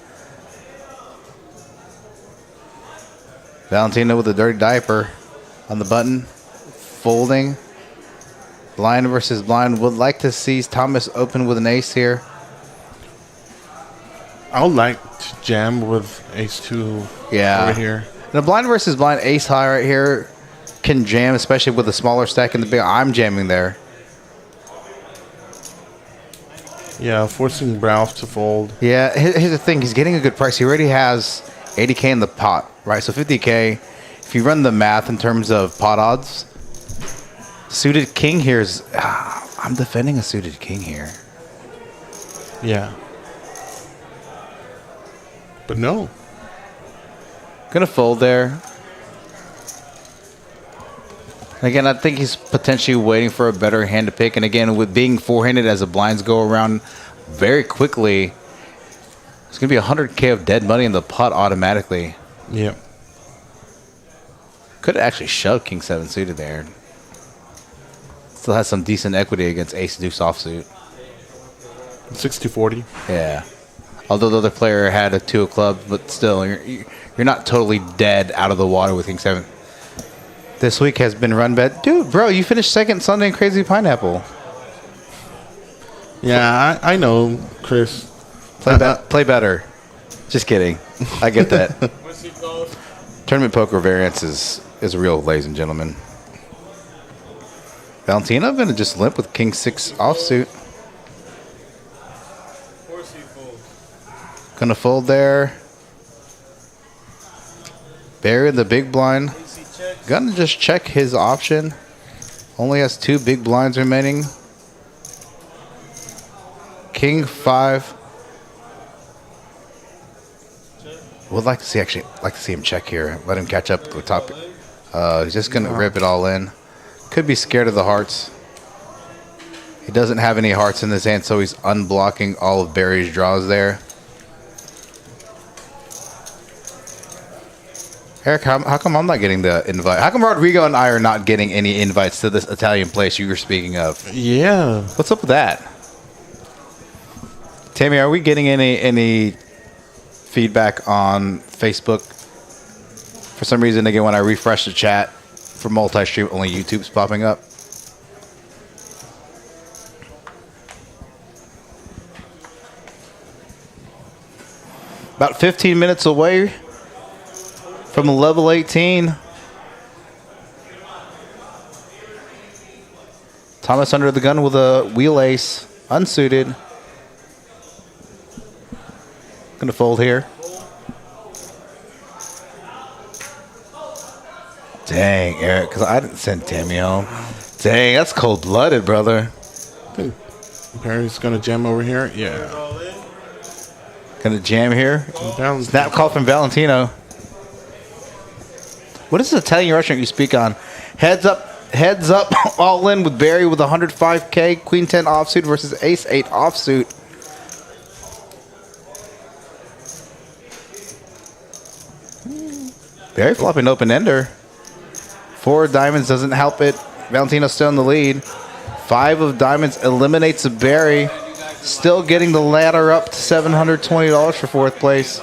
Valentino with a dirty diaper on the button, folding. Blind versus blind. Would like to see Thomas open with an ace here. I would like to jam with ace-2 Yeah. over here. And a blind versus blind ace high right here can jam, especially with a smaller stack in the big. I'm jamming there. Yeah, forcing Ralph to fold. Yeah, here's the thing. He's getting a good price. He already has 80K in the pot, right? So 50K. If you run the math in terms of pot odds, suited king here is... I'm defending a suited king here. Yeah. But no. Gonna fold there. And again, I think he's potentially waiting for a better hand to pick. And again, with being four-handed as the blinds go around very quickly, it's going to be 100K of dead money in the pot automatically. Yeah. Could have actually shoved King 7 suited there. Still has some decent equity against Ace Deuce offsuit. 60-40. Yeah. Although the other player had a 2 of clubs, but still, you're not totally dead out of the water with King 7. This week has been run bet. Dude, bro, you finished second Sunday in Crazy Pineapple. Yeah, I know, Chris. Play better. Just kidding. I get that. What's he called? Tournament poker variance is real, ladies and gentlemen. Valentino going to just limp with King 6 offsuit. Of course he folds. Going to fold there. Barry in the big blind. Easy check. Gonna just check his option. Only has 2 big blinds remaining. King 5. Would like to see him check here. Let him catch up to the top. He's just gonna rip it all in. Could be scared of the hearts. He doesn't have any hearts in his hand, so he's unblocking all of Barry's draws there. Eric, how come I'm not getting the invite? How come Rodrigo and I are not getting any invites to this Italian place you were speaking of? Yeah. What's up with that? Tammy, are we getting any feedback on Facebook? For some reason, again, when I refresh the chat for multi-stream, only YouTube's popping up. About 15 minutes away from level 18. Thomas under the gun with a wheel ace, unsuited. Gonna fold here. Dang, Eric, because I didn't send Tammy home. Dang, that's cold-blooded, brother. Barry's gonna jam over here. Yeah. Gonna jam here. Down. Snap call from Valentino. What is this Italian restaurant you speak on? Heads up, all in with Barry with 105K, Queen 10 offsuit versus Ace 8 offsuit. Barry flopping open ender. 4 diamonds doesn't help it. Valentino still in the lead. 5 of diamonds eliminates Barry. Still getting the ladder up to $720 for 4th place.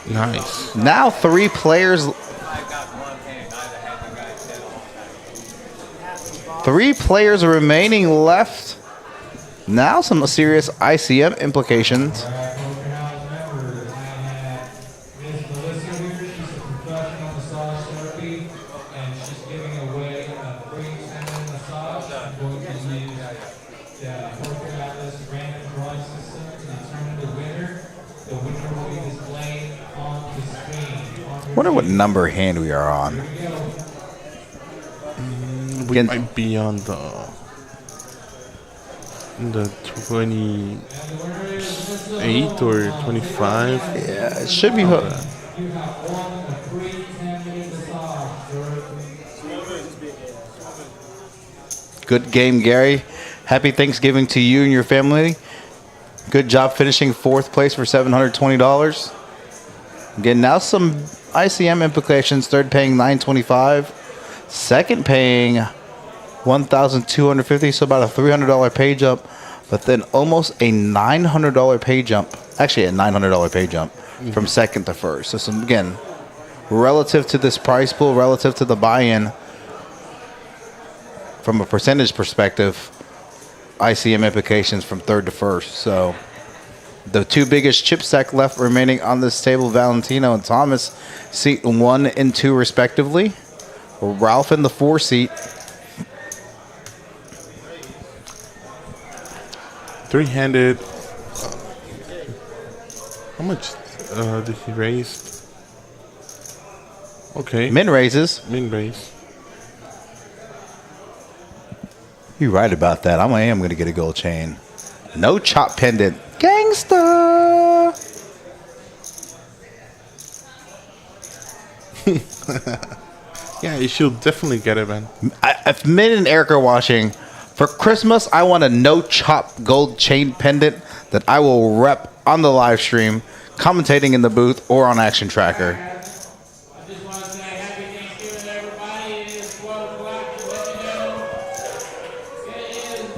Nice. Now 3 players. 3 players remaining left. Now some serious ICM implications. Wonder what number hand we are on. We might be on the 28 or 25. Yeah, it should be hooked. Good game, Gary. Happy Thanksgiving to you and your family. Good job finishing 4th place for $720. Again, now some ICM implications. 3rd paying $925. 2nd paying $1,250, so about a $300 pay jump, but then almost a $900 pay jump. Actually, a $900 pay jump from 2nd to 1st. So, some, again, relative to this price pool, relative to the buy-in, from a percentage perspective, ICM implications from 3rd to 1st. So, the 2 biggest chip stack left remaining on this table, Valentino and Thomas, seat 1 and 2 respectively. Ralph in the 4 seat. 3-handed. How much did he raise? Okay. Min raises. Min raise. You're right about that. I am going to get a gold chain. No chop pendant. Gangsta. Yeah, you should definitely get it, man. If Min and Eric are watching, for Christmas, I want a no chop gold chain pendant that I will rep on the live stream, commentating in the booth or on Action Tracker.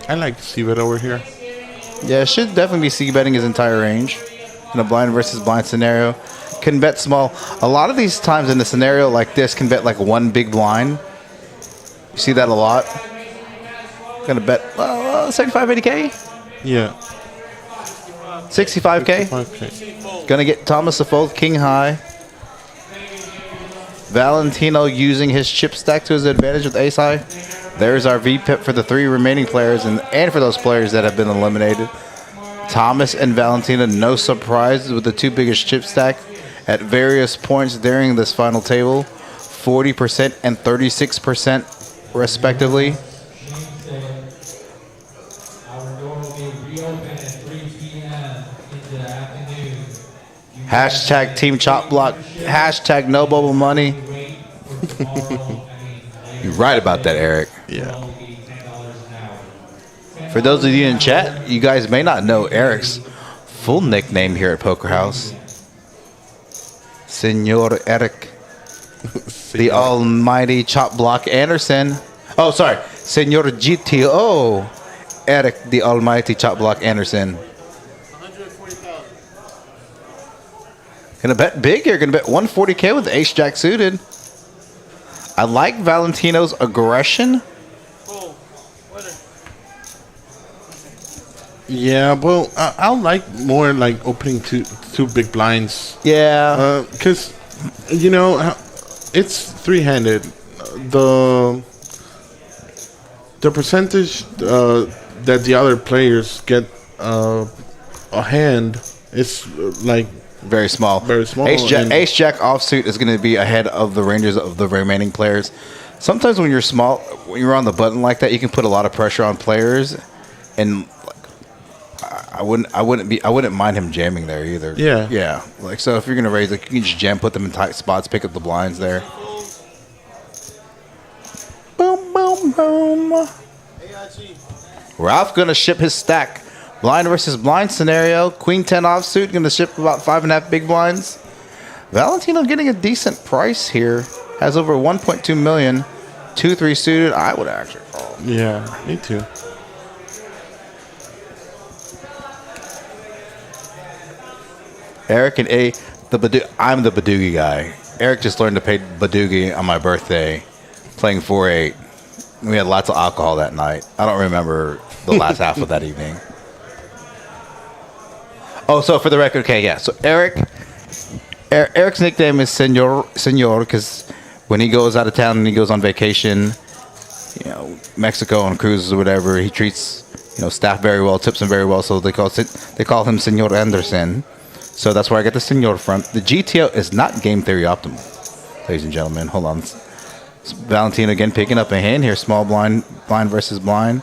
I like to see that over here. Yeah, should definitely be c-betting his entire range in a blind versus blind scenario. Can bet small. A lot of these times in a scenario like this, can bet like 1 big blind. You see that a lot. Gonna bet 75, 80K? Yeah. 65K? 5K. Gonna get Thomas to fold king high. Valentino using his chip stack to his advantage with ace high. There's our VPIP for the 3 remaining players and for those players that have been eliminated. Thomas and Valentino, no surprises with the 2 biggest chip stack at various points during this final table. 40% and 36% respectively. Hashtag Team Chop Block. Hashtag No Bubble Money. You're right about that, Eric. Yeah. For those of you in chat, you guys may not know Eric's full nickname here at Poker House. Senor Eric, the almighty Chop Block Anderson. Oh, sorry. Senor GTO, Eric, the almighty Chop Block Anderson. 140,000. Gonna bet big here. Gonna bet 140K with the Ace Jack suited. I like Valentino's aggression. Full. Winner. Yeah, well, I like more like opening two big blinds. Yeah. Because, you know, it's three-handed. The percentage that the other players get a hand is like Very small. Very small, Ace Jack, and- Ace Jack offsuit is going to be ahead of the ranges of the remaining players. Sometimes when you're small, when you're on the button like that, you can put a lot of pressure on players, and I wouldn't mind him jamming there either. Yeah. Yeah. Like, so if you're going to raise, like, you can just jam, put them in tight spots, pick up the blinds there. Boom, boom, boom. AIG. Ralph going to ship his stack. Blind versus blind scenario. Queen 10 offsuit going to ship about 5.5 big blinds. Valentino getting a decent price here. Has over 1.2 million. 2-3 suited. I would actually call. Yeah, me too. Eric and I'm the Badoogie guy. Eric just learned to play Badoogie on my birthday, playing 4-8. We had lots of alcohol that night. I don't remember the last half of that evening. Oh, so for the record, okay, yeah. So Eric's nickname is Senor, because when he goes out of town and he goes on vacation, you know, Mexico on cruises or whatever, he treats, you know, staff very well, tips them very well. So they call him Senor Anderson. So that's where I get the Senor from. The GTO is not game theory optimal, ladies and gentlemen. Hold on. Valentino again picking up a hand here. Small blind versus blind.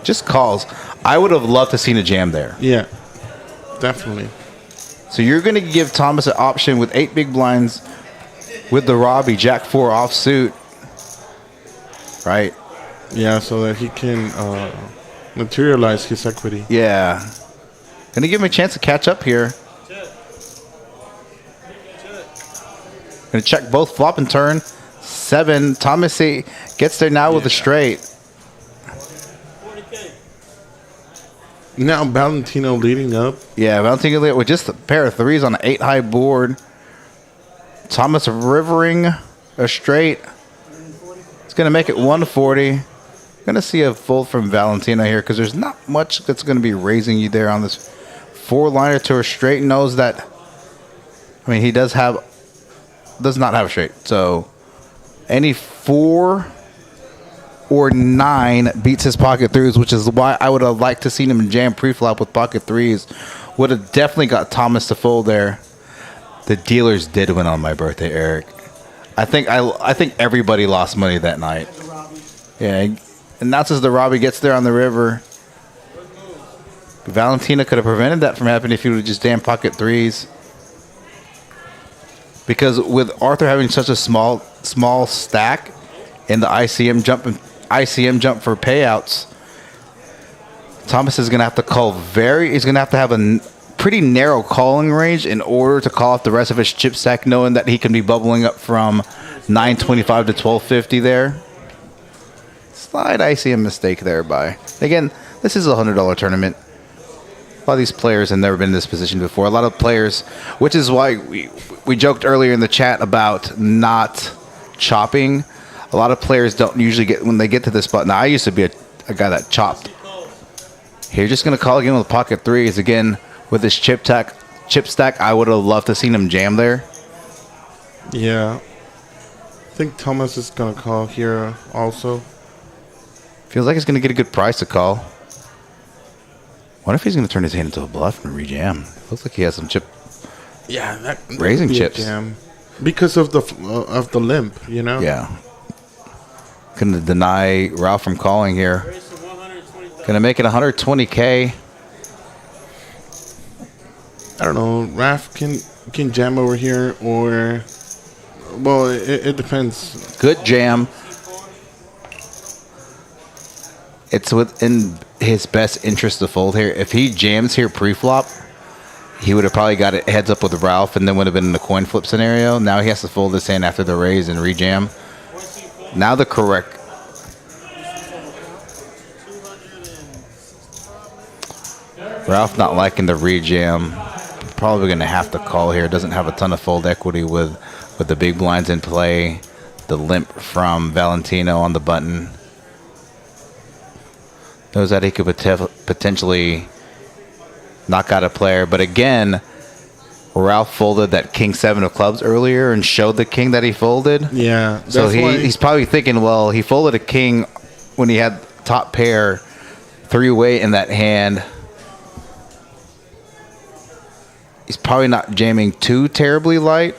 Just calls. I would have loved to seen a jam there. Yeah, definitely. So you're going to give Thomas an option with 8 big blinds with the Robbie, Jack 4 offsuit. Right? Yeah, so that he can materialize his equity. Yeah. Going to give him a chance to catch up here. Going to check both flop and turn. 7. Thomas gets there now with a straight. 40K. Now Valentino leading up. Yeah, Valentino with just a pair of 3s on an 8 high board. Thomas rivering a straight. It's going to make it 140. Going to see a fold from Valentino here because there's not much that's going to be raising you there on this 4-liner to a straight. Knows that, I mean, he does not have a straight. So any 4 or 9 beats his pocket 3s, which is why I would have liked to seen him jam pre-flop with pocket 3s. Would have definitely got Thomas to fold there. The dealers did win on my birthday, Eric. I think everybody lost money that night. Yeah, announces the Robbie gets there on the river. Valentina could have prevented that from happening if he would have just damn pocket 3s. Because with Arthur having such a small stack in the ICM jump for payouts, Thomas is going to have to call he's going to have a pretty narrow calling range in order to call off the rest of his chip stack, knowing that he can be bubbling up from 925 to 1250 there. Slight ICM mistake there again, this is a $100 tournament. A lot of these players have never been in this position before. A lot of players, which is why we joked earlier in the chat about not chopping. A lot of players don't usually get, when they get to this button. I used to be a guy that chopped. Here, just going to call again with pocket 3s. Again, with this chip stack, I would have loved to seen him jam there. Yeah. I think Thomas is going to call here also. Feels like he's going to get a good price to call. What if he's going to turn his hand into a bluff and rejam? Looks like he has some chip. Yeah, that Raising would be a chips. jam. Because of the limp, you know? Yeah. Going to deny Ralph from calling here. Race to 120,000. Going to make it 120K. I don't know. Raph can jam over here or... Well, it depends. Good jam. it's within his best interest to fold here. If he jams here pre-flop, he would have probably got it heads up with Ralph and then would have been in the coin flip scenario. Now he has to fold this hand after the raise and rejam. Now the correct... Ralph not liking the rejam. Probably going to have to call here. Doesn't have a ton of fold equity with the big blinds in play. The limp from Valentino on the button. Knows that he could potentially knock out a player. But again, Ralph folded that king 7 of clubs earlier and showed the king that he folded. Yeah. So he's probably thinking, well, he folded a king when he had top pair 3-way in that hand. He's probably not jamming too terribly light.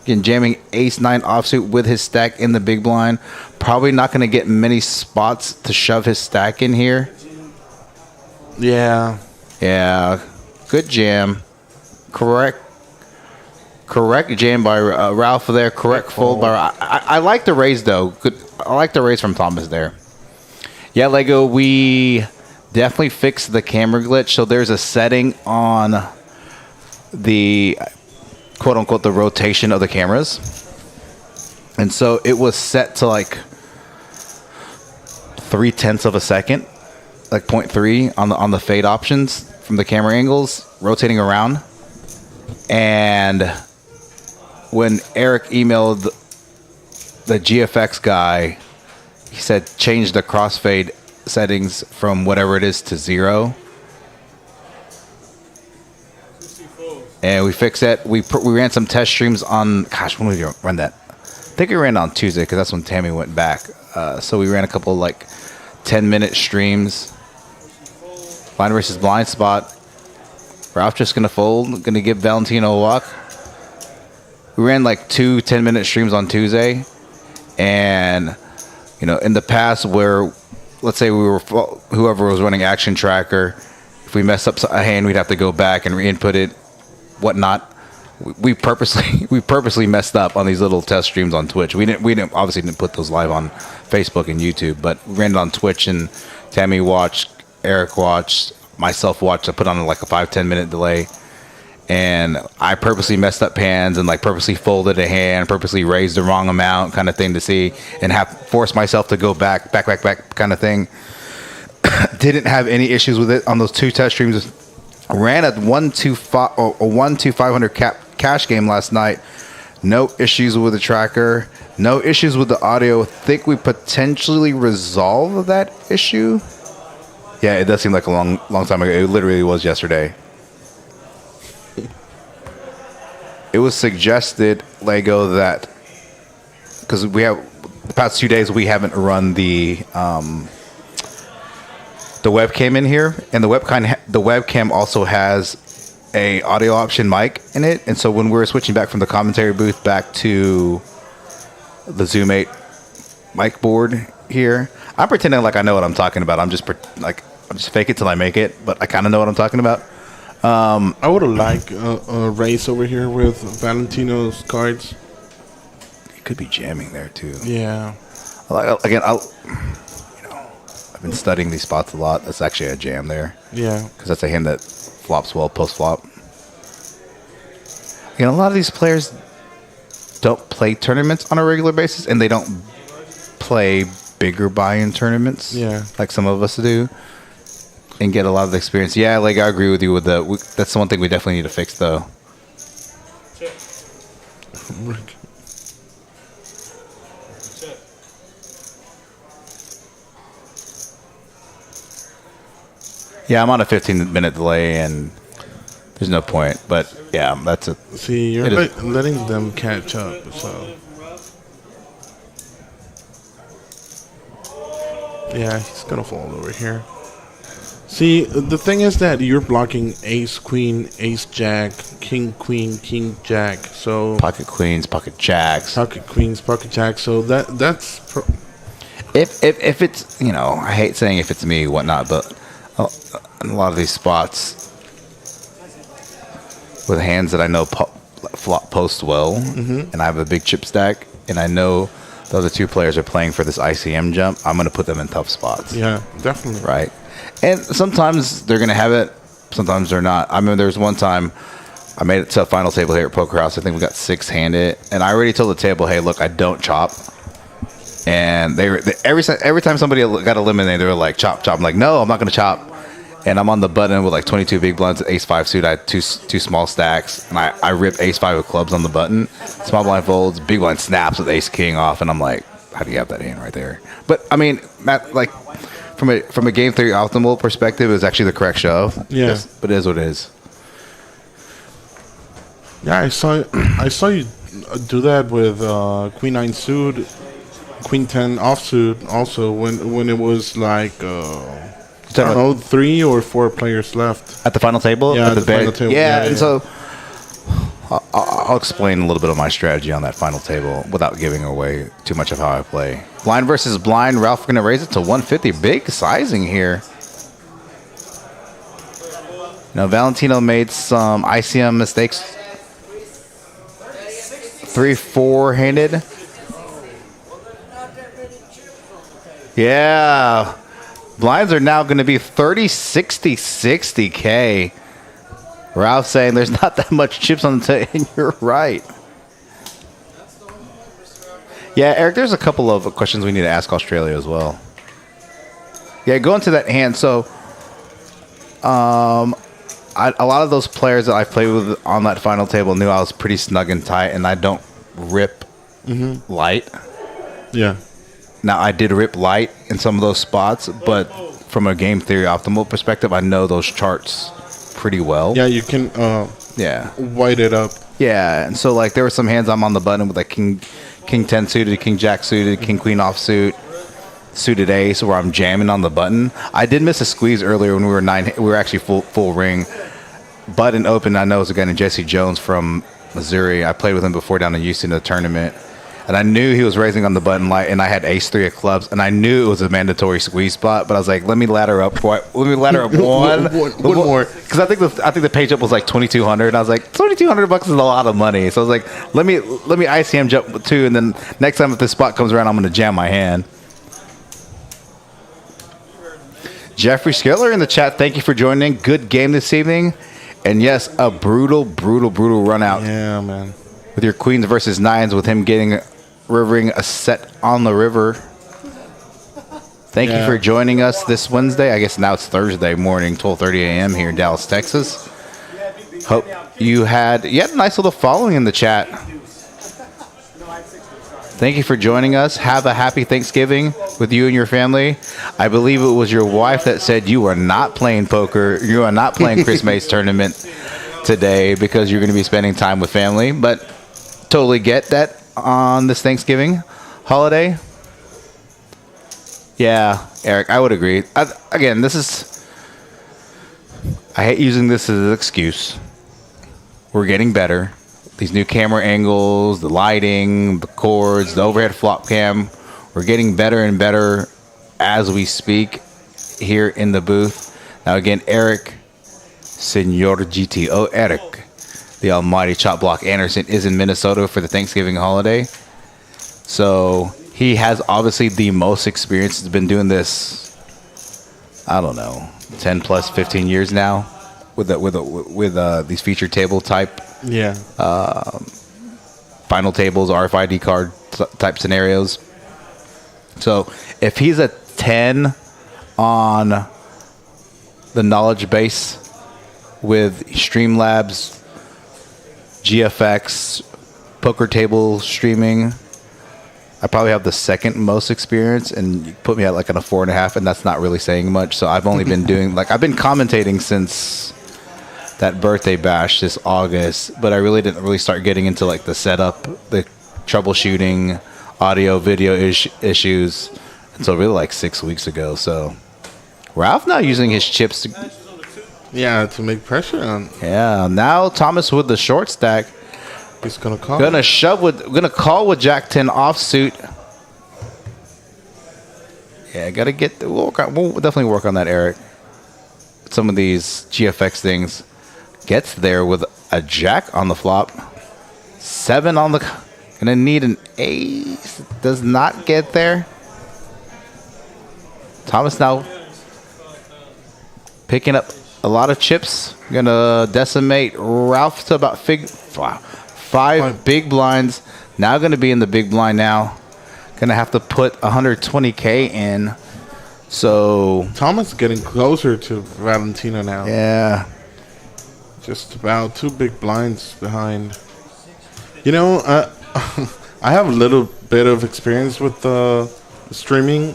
Again, jamming ace-9 offsuit with his stack in the big blind. Probably not going to get many spots to shove his stack in here. Yeah. Yeah. Good jam. Correct jam by Ralph there. Correct fold by... I like the raise, though. Good. I like the raise from Thomas there. Yeah, Lego, we definitely fixed the camera glitch. So there's a setting on the... quote-unquote the rotation of the cameras, and so it was set to like 0.3 of a second, like 0.3 on the fade options from the camera angles rotating around. And when Eric emailed the GFX guy, he said change the crossfade settings from whatever it is to 0. And we fixed that. We ran some test streams on, gosh, when did we run that? I think we ran on Tuesday because that's when Tammy went back. So we ran a couple like 10-minute streams. Blind versus blind spot. Ralph just going to fold, going to give Valentino a walk. We ran like 2 10-minute streams on Tuesday. And, you know, in the past where, let's say whoever was running Action Tracker, if we mess up a hand, we'd have to go back and re-input it. Whatnot, we purposely messed up on these little test streams on Twitch. We obviously didn't put those live on Facebook and YouTube, but we ran it on Twitch, and Tammy watched, Eric watched, myself watched. I put on like a 5-10 minute delay, and I purposely messed up hands and like purposely folded a hand, purposely raised the wrong amount, kind of thing to see, and have forced myself to go back kind of thing. Didn't have any issues with it on those 2 test streams. Ran a 1-2-500 cash game last night. No issues with the tracker. No issues with the audio. Think we potentially resolved that issue. Yeah, it does seem like a long time ago. It literally was yesterday. It was suggested, Lego, that because we have the past 2 days we haven't run the webcam in here, and the webcam also has a audio option mic in it, and so when we're switching back from the commentary booth back to the Zoom 8 mic board here, I'm pretending like I know what I'm talking about. I'm just fake it till I make it, but I kind of know what I'm talking about. I would have liked a race over here with Valentino's cards. It could be jamming there too. Yeah. Again, I've been studying these spots a lot. That's actually a jam there. Yeah. Because that's a hand that flops well post-flop. You know, a lot of these players don't play tournaments on a regular basis, and they don't play bigger buy-in tournaments. Yeah. Like some of us do, and get a lot of the experience. Yeah, like I agree with you with that's the one thing we definitely need to fix, though. Yeah, I'm on a 15-minute delay, and there's no point. But yeah, that's it. See, you're letting them catch up. So yeah, he's gonna fall over here. See, the thing is that you're blocking ace queen, ace jack, king queen, king jack. So Pocket queens, pocket jacks. pocket queens, pocket jack. So that's If it's, you know, I hate saying if it's me, whatnot, but in a lot of these spots with hands that I know flop post well, and I have a big chip stack, and I know the other two players are playing for this ICM jump, I'm going to put them in tough spots. Yeah, definitely. Right. And sometimes they're going to have it. Sometimes they're not. I remember there was one time I made it to a final table here at Poker House. I think we got 6-handed. And I already told the table, hey, look, I don't chop. And every time somebody got eliminated, they were like, chop, chop. I'm like, no, I'm not going to chop. And I'm on the button with like 22 big blinds, ace-5 suit. I had two small stacks. And I rip ace-5 with clubs on the button. Small blind folds, big blind snaps with ace-king off. And I'm like, how do you have that hand right there? But, I mean, Matt, like, from a game theory optimal perspective, it was actually the correct shove. Yeah. Yes, but it is what it is. Yeah, I saw you do that with Queen 9 suit, Queen 10 offsuit. Also, when it was like I don't know, 3 or 4 players left At the final table? Yeah, At the final table. Yeah, Yeah, and yeah. so I'll explain a little bit of my strategy on that final table without giving away too much of how I play. Blind versus blind. Ralph going to raise it to 150. Big sizing here. Now, Valentino made some ICM mistakes. 3-4 handed. Yeah. Blinds are now going to be 30, 60, 60K. Ralph saying there's not that much chips on the table, and you're right. Yeah, Eric, there's a couple of questions we need to ask Australia as well. Yeah, go into that hand. So, a lot of those players that I played with on that final table knew I was pretty snug and tight, and I don't rip light. Yeah. Now, I did rip light in some of those spots, but from a game theory optimal perspective, I know those charts pretty well. Yeah, you can Yeah. white it up. Yeah, and so like there were some hands I'm on the button with like King 10 suited, King Jack suited, King Queen offsuit, suited ace, where I'm jamming on the button. I did miss a squeeze earlier when we were actually full ring. Button open, I know, is a guy named Jesse Jones from Missouri. I played with him before down in Houston in a tournament. And I knew he was raising on the button light, and I had ace-3 of clubs, and I knew it was a mandatory squeeze spot. But I was like, let me ladder up. Let me ladder up one more. because I think the page up was like 2,200, and I was like, $2,200 is a lot of money. So I was like, let me ICM jump 2, and then next time if this spot comes around, I'm going to jam my hand. Jeffrey Skiller in the chat, thank you for joining. Good game this evening, and yes, a brutal run out. Yeah, man. With your queens versus nines, with him getting rivering a set on the river. Thank you for joining us this Wednesday. I guess now it's Thursday morning, 12:30 a.m. here in Dallas, Texas. Hope you had a nice little following in the chat. Thank you for joining us. Have a happy Thanksgiving with you and your family. I believe it was your wife that said you are not playing poker. You are not playing Chris May's tournament today because you're going to be spending time with family. But totally get that on this Thanksgiving holiday. Yeah, Eric, I would agree. Again, I hate using this as an excuse. We're getting better. These new camera angles, the lighting, the cords, the overhead flop cam. We're getting better and better as we speak here in the booth. Now again, Eric, Senor GTO Eric, the almighty Chop Block Anderson, is in Minnesota for the Thanksgiving holiday. So he has obviously the most experience. He's been doing this, I don't know, 10 plus 15 years now with these feature table type final tables, RFID card type scenarios. So if he's a 10 on the knowledge base with Streamlabs, GFX, poker table streaming, I probably have the second most experience, and you put me at like on a 4.5, and that's not really saying much. So I've only been doing I've been commentating since that birthday bash this August, but I really didn't really start getting into like the setup, the troubleshooting, audio, video issues until really like 6 weeks ago. So Ralph now using his chips to make pressure on. Yeah, now Thomas with the short stack. He's gonna call. Gonna call with Jack 10 offsuit. Yeah, gotta get. We'll definitely work on that, Eric. Some of these GFX things. Gets there with a Jack on the flop, 7 on the Gonna need an ace. Does not get there. Thomas now picking up a lot of chips. Gonna decimate Ralph to about five big blinds. Now gonna be in the big blind now. Gonna have to put 120K in. So Thomas getting closer to Valentino now. yeah. Just about 2 big blinds behind. You know, I have a little bit of experience with streaming.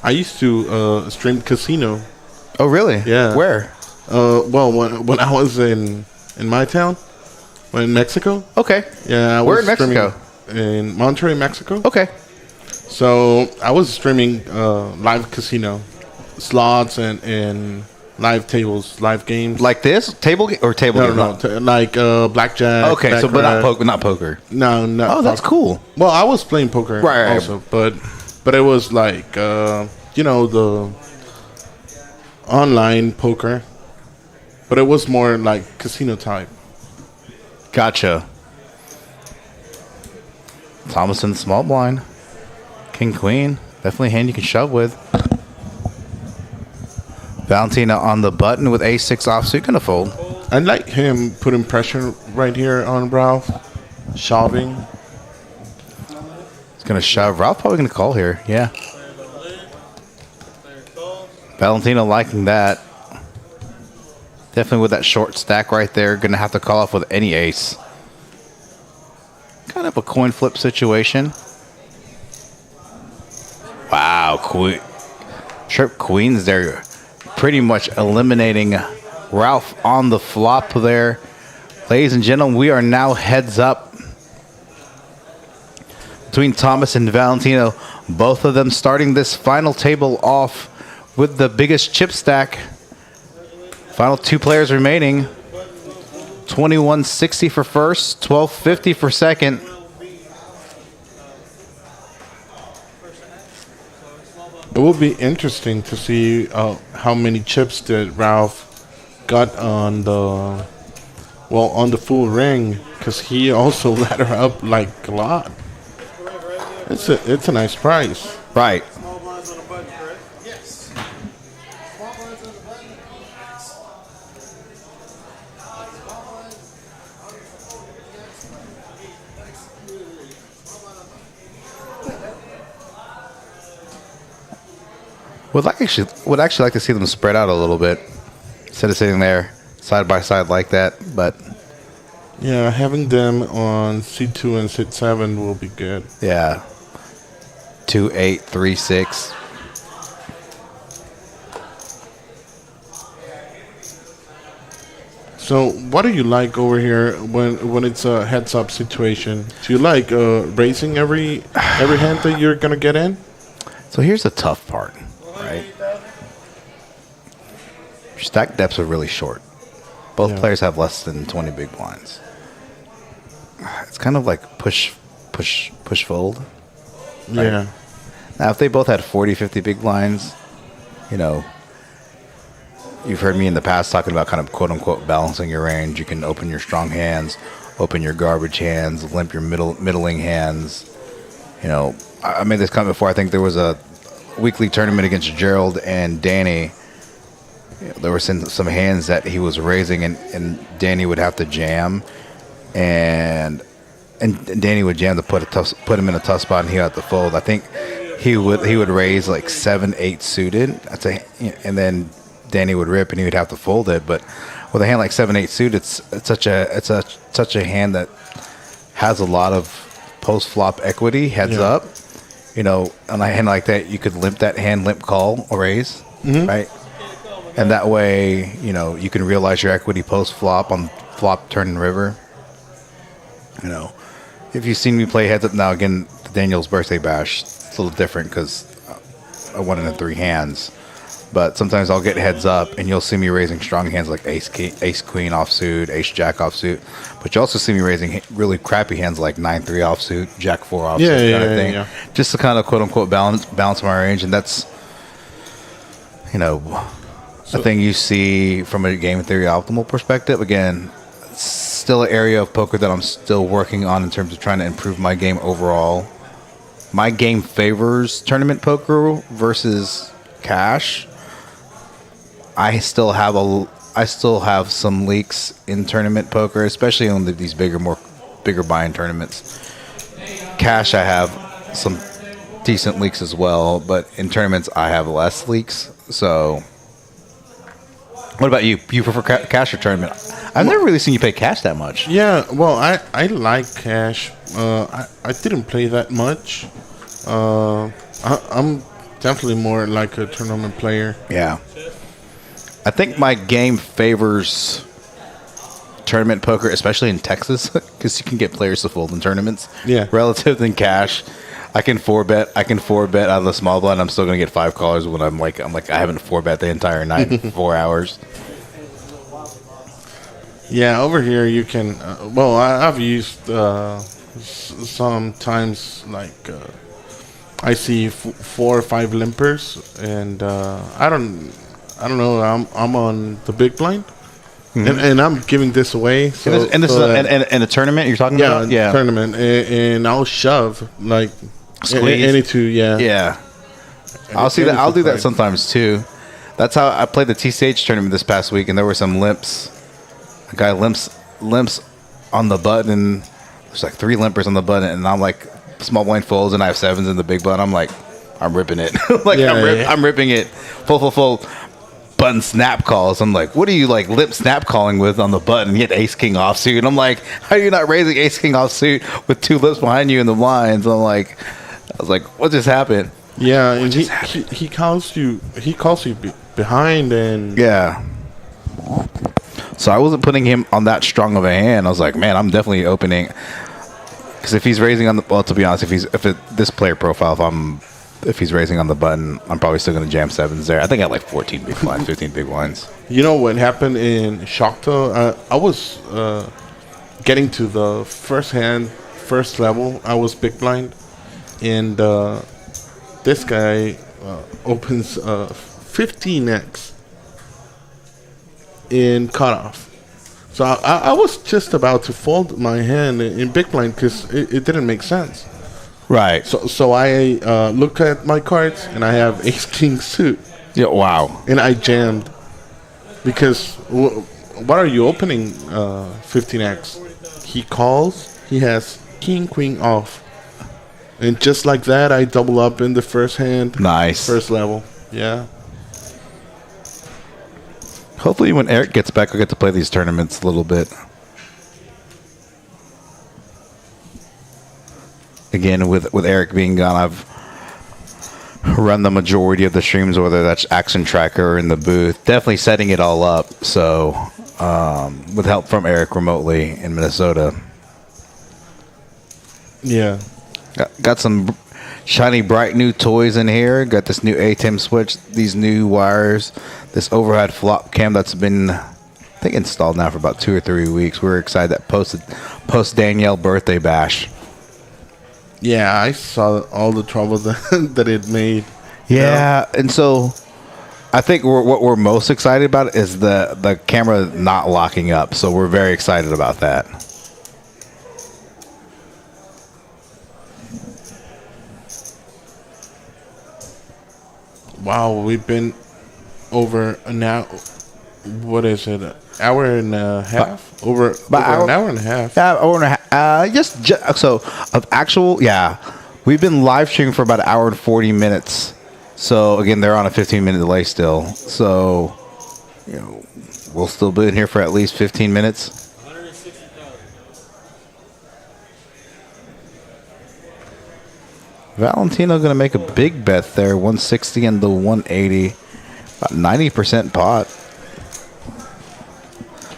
I used to stream casino. Oh really? Yeah. Where? Well, when I was in my town, in Mexico. Okay. Yeah, I Where was in Mexico? streaming in Monterrey, Mexico. Okay. So I was streaming live casino, slots and live tables, live games. Like this table or table? No, game? no, like blackjack. Okay, so but not baccarat. poker. Not poker. No, no. Oh, that's cool. Well, I was playing poker Right. also, but it was like the online poker, but it was more like casino type. Gotcha. Thomas in the small blind. King Queen. Definitely a hand you can shove with. Valentina on the button with A6 offsuit. Gonna fold. I like him putting pressure right here on Ralph, shoving. He's gonna shove. Ralph probably gonna call here. Yeah. Valentina liking that. Definitely with that short stack right there. Gonna have to call off with any ace. Kind of a coin flip situation. Wow, queen. Trip queens there. Pretty much eliminating Ralph on the flop there. Ladies and gentlemen, we are now heads up between Thomas and Valentino. Both of them starting this final table off with the biggest chip stack. Final 2 players remaining. 2160 for first, 1250 for second. It will be interesting to see how many chips did Ralph got on the full ring, because he also ladder up like a lot. It's a nice price. Right. Small blinds on the button, correct? Yes. Small blinds on the button. Would actually like to see them spread out a little bit instead of sitting there side by side like that. But Yeah, having them on C2 and C7 will be good. yeah, 2, 8, 3, 6. So, what do you like over here when it's a heads-up situation? Do you like racing every hand that you're gonna get in? So here's the tough part, right? Your stack depths are really short. Both Yeah. players have less than 20 big blinds. It's kind of like push, fold. Yeah. Now, if they both had 40, 50 big blinds, you know, you've heard me in the past talking about kind of quote-unquote balancing your range. You can open your strong hands, open your garbage hands, limp your middling hands. You know, I made this comment before. I think there was a weekly tournament against Gerald and Danny. You know, there were some hands that he was raising, and Danny would have to jam, and Danny would jam to put him in a tough spot, and he had to fold. I think he would raise like 7, 8 suited. And then Danny would rip, and he would have to fold it. But with a hand like 7, 8 suited, it's such a hand that has a lot of post flop equity heads up. You know, on a hand like that, you could limp that hand, limp call or raise, right? And that way, you know, you can realize your equity post flop on flop, turn, and river. You know, if you've seen me play heads up now, again, Daniel's birthday bash, it's a little different because I won it in 3 hands. But sometimes I'll get heads up, and you'll see me raising strong hands like ace queen offsuit, ace jack offsuit. But you also see me raising really crappy hands like 9-3 offsuit, jack 4 offsuit kind of thing, yeah. just to kind of quote unquote balance my range. And that's, you know, the thing you see from a game theory optimal perspective. Again, still an area of poker that I'm still working on in terms of trying to improve my game overall. My game favors tournament poker versus cash. I still have some leaks in tournament poker, especially on these bigger buy-in tournaments. Cash, I have some decent leaks as well, but in tournaments, I have less leaks. So, what about you? You prefer cash or tournament? I've never really seen you play cash that much. Yeah, well, I like cash. I didn't play that much. I'm definitely more like a tournament player. Yeah. I think my game favors tournament poker, especially in Texas, because you can get players to fold in tournaments. Yeah. Relative than cash. I can 4-bet out of the small blind. I'm still gonna get 5 callers when I'm like I haven't 4-bet the entire night for 4 hours. Yeah, over here you can. I've used sometimes like I see 4 or 5 limpers, and I don't know. I'm on the big blind, and I'm giving this away. So, And this is in a tournament you're talking about? Yeah, tournament, and I'll shove like Squeeze. any two. Yeah, Yeah. I'll see that. I'll do that sometimes too. That's how I played the TCH tournament this past week, and there were some limps. A guy limps on the button. There's like 3 limpers on the button, and I'm like, small blind folds, and I have 7s in the big blind. I'm like, I'm ripping it. I'm ripping it. Full. Button snap calls. I'm like, what are you like lip snap calling with on the button? You get ace king offsuit. And I'm like, how are you not raising ace king offsuit with 2 lips behind you in the blinds? I was like, what just happened? Yeah, and he calls you behind, and Yeah. So I wasn't putting him on that strong of a hand. I was like, man, I'm definitely opening, because if he's raising on the, well, to be honest, this player profile, if he's raising on the button, I'm probably still going to jam 7s there. I think I had like 14 big blinds, 15 big blinds. you know what happened in Shakta? I was getting to the first level. I was big blind, and this guy opens 15x in cutoff. So I was just about to fold my hand in big blind because it didn't make sense. Right. So I looked at my cards, and I have ace king suit, Yeah. Wow. and I jammed because what are you opening 15x? He calls. He has king queen off, and just like that, I double up in the first hand. Nice. First level. Yeah. Hopefully when Eric gets back, I'll get to play these tournaments a little bit. Again, with Eric being gone, I've run the majority of the streams, whether that's Action Tracker or in the booth. Definitely setting it all up. So, with help from Eric remotely in Minnesota. Yeah. Got some shiny, bright new toys in here. Got this new ATEM switch, these new wires, this overhead flop cam that's been, I think, installed now for about 2 or 3 weeks. We're excited that post Danielle birthday bash. Yeah, I saw all the trouble that it made. Yeah, and so I think what we're most excited about is the camera not locking up. So we're very excited about that. Wow, we've been over an hour. What is it? An hour and a half? Over an hour and a half. Yeah, hour and a half. So of actual, yeah, we've been live streaming for about an hour and 40 minutes. So again, they're on a 15-minute delay still. So we'll still be in here for at least 15 minutes. Valentino going to make a big bet there, 160 and the 180, about 90% pot.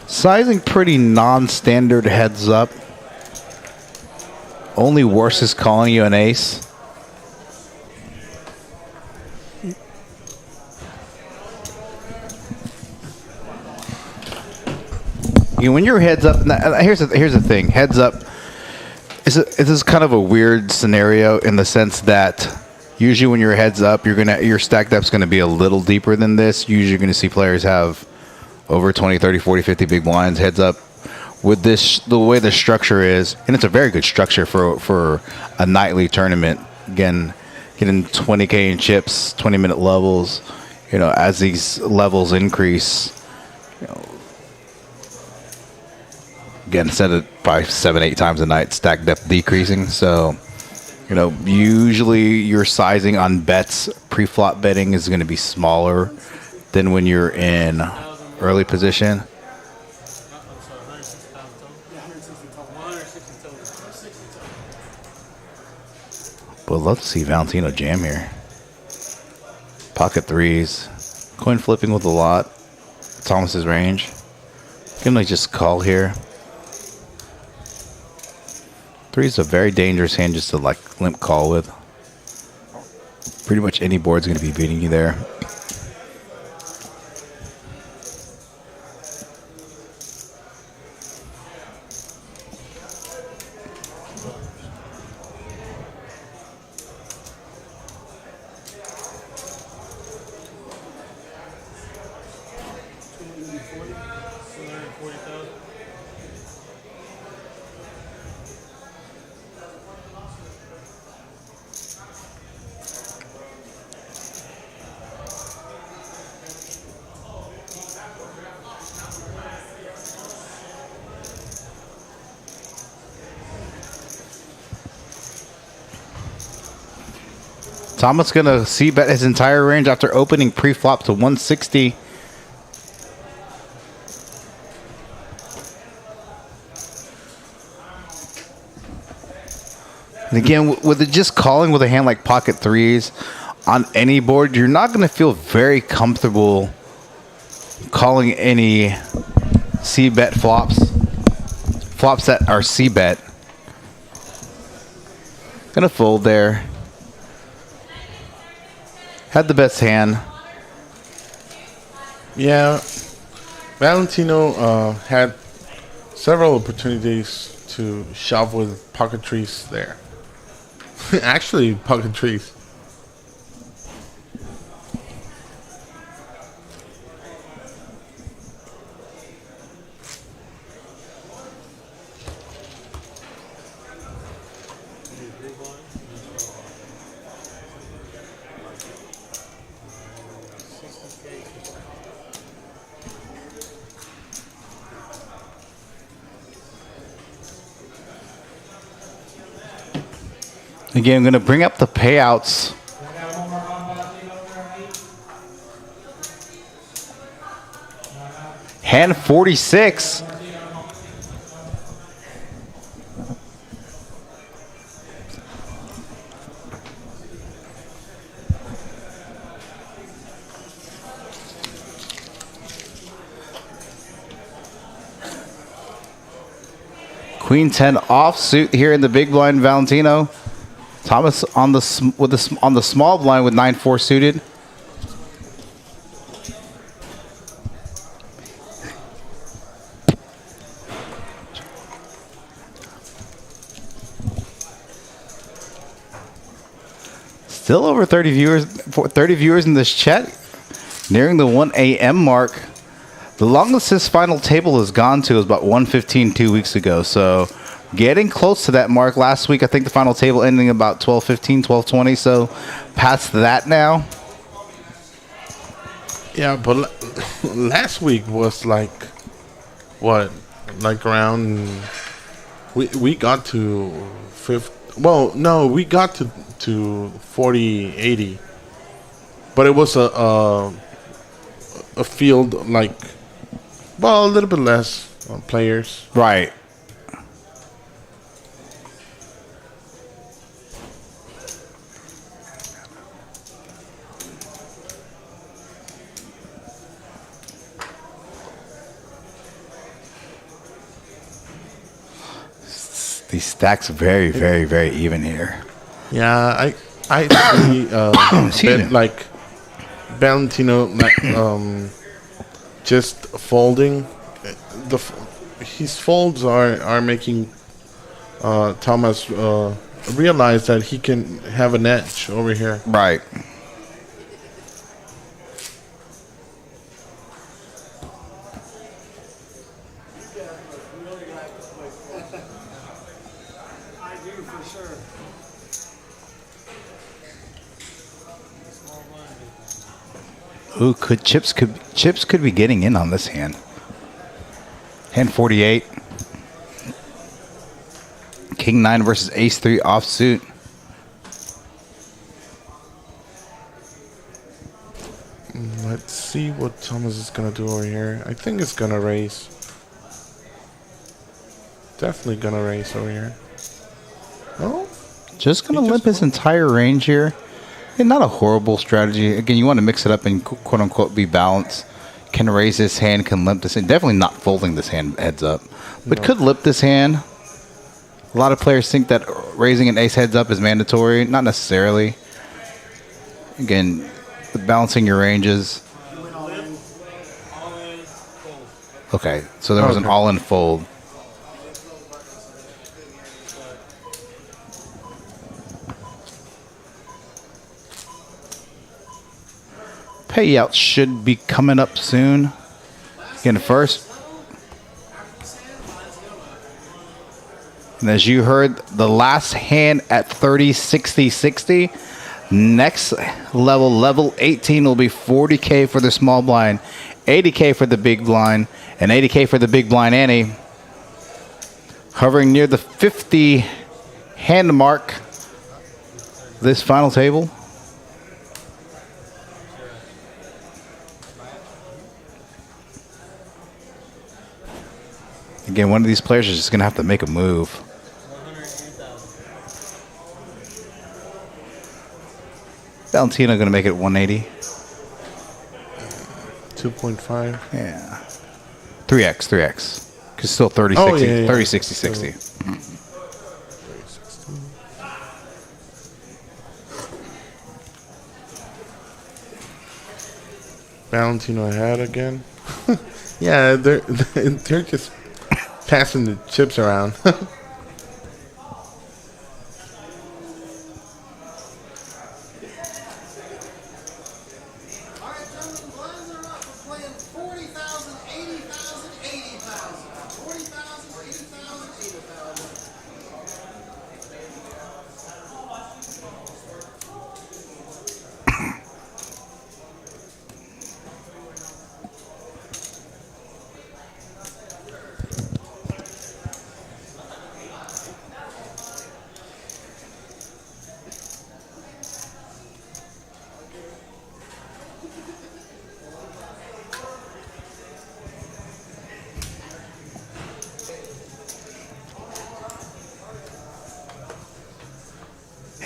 Sizing pretty non-standard heads up. Only worse is calling you an ace. When your heads up, here's the thing. Heads up. This is kind of a weird scenario in the sense that usually when your heads up, your stacked up's going to be a little deeper than this. Usually you're going to see players have over 20, 30, 40, 50 big blinds heads up. with this, the way the structure is, and it's a very good structure for a nightly tournament. Again, getting 20K in chips, 20-minute levels. You know, as these levels increase, you know, again, instead of probably 7-8 times a night, stack depth decreasing. So, you know, usually your sizing on bets, pre-flop betting is going to be smaller than when you're in early position. But I'd love to see Valentino jam here. Pocket threes. Coin flipping with a lot. Thomas's range. Can they just call here? Three is a very dangerous hand just to like limp call with. Pretty much any board's going to be beating you there. Thomas gonna see bet his entire range after opening pre-flop to 160. And again, with it just calling with a hand like pocket threes on any board, you're not gonna feel very comfortable calling any C-bet flops that are C-bet. Gonna fold there. Had the best hand. Yeah, Valentino had several opportunities to shove with pocket trees there. Actually, pocket trees. Again, I'm going to bring up the payouts. Hand 46. Queen 10 offsuit here in the big blind, Valentino. Thomas on the small blind with 9-4 suited. Still over 30 viewers in this chat, nearing the 1 a.m. mark. The longest this final table has gone to is about 1:15 2 weeks ago, so getting close to that mark. Last week, I think the final table ending about 12:15, 12:20, so past that now. Yeah, but last week was like, what, like around, we got to 50, well, no, we got to 40, 80, but it was a field like, well, a little bit less players. Right. These stacks very, very, very even here. Yeah, I see like Valentino like just folding. His folds are making Thomas realize that he can have an edge over here. Right. Ooh, Chips could be getting in on this hand. Hand 48. King 9 versus Ace 3 offsuit. Let's see what Thomas is gonna do over here. I think it's gonna raise. Definitely gonna raise over here. Oh, Just gonna He just limp his entire range here. And not a horrible strategy. Again, you want to mix it up and quote unquote be balanced. Can raise this hand, can limp this hand. Definitely not folding this hand heads up. But could limp this hand. A lot of players think that raising an ace heads up is mandatory. Not necessarily. Again, balancing your ranges. Okay, so there was an Okay. all-in fold. Payout should be coming up soon. Again, first. And as you heard, the last hand at 30, 60, 60. Next level 18 will be 40K for the small blind, 80K for the big blind, and 80K for the big blind ante. Hovering near the 50 hand mark, this final table. Again, one of these players is just going to have to make a move. Valentino going to make it 180. 2.5. Yeah. 3x. Because still 30, Oh, 60, yeah, yeah. 30, 60, 60. Valentino ahead again. Yeah, they're just passing the chips around. All right, gentlemen, blinds are up. We're playing 40,000, 80,000, 80,000. 40,000, 80,000, 80,000.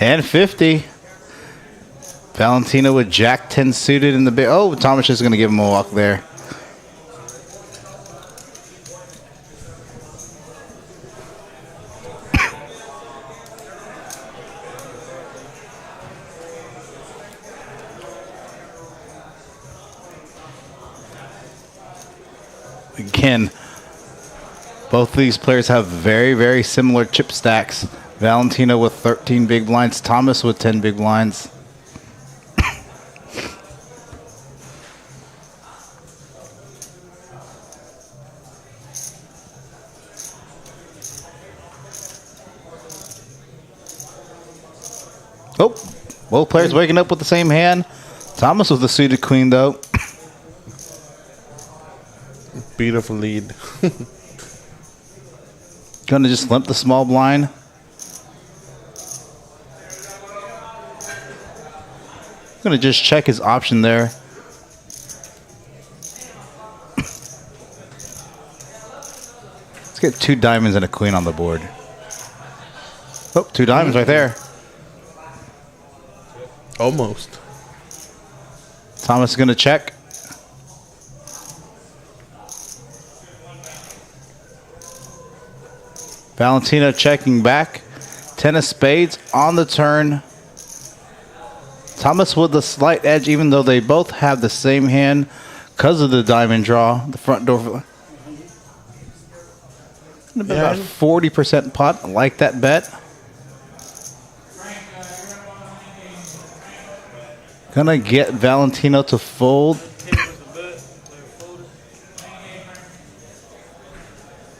And 50. Valentino with Jack 10 suited in the big. Oh, Thomas is going to give him a walk there. Again, both of these players have very, very similar chip stacks. Valentino with 13 big blinds, Thomas with 10 big blinds. Oh, both players waking up with the same hand. Thomas with the suited queen, though. Beautiful lead. Gonna just limp the small blind. Gonna just check his option there. Let's get 2 diamonds and a queen on the board. Oh, 2 diamonds right there. Almost. Thomas is gonna check. Valentino checking back. 10 of spades on the turn. Thomas with the slight edge, even though they both have the same hand because of the diamond draw. The front door. About 40% pot. I like that bet. Gonna get Valentino to fold.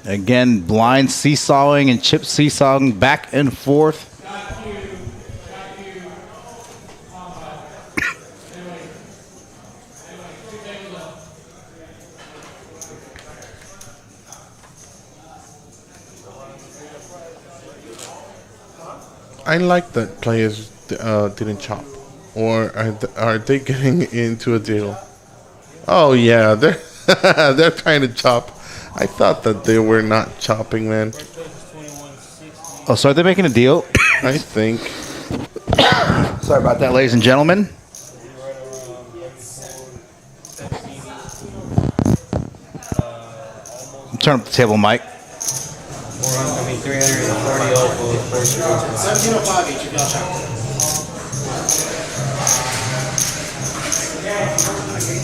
Again, blind seesawing and chip seesawing back and forth. I like that players didn't chop, or are they getting into a deal? Oh yeah, they're they're trying to chop. I thought that they were not chopping, man. Oh, so are they making a deal? I think. Sorry about that, ladies and gentlemen. Turn up the table, Mike. 340 off of 1705 each if y'all chop.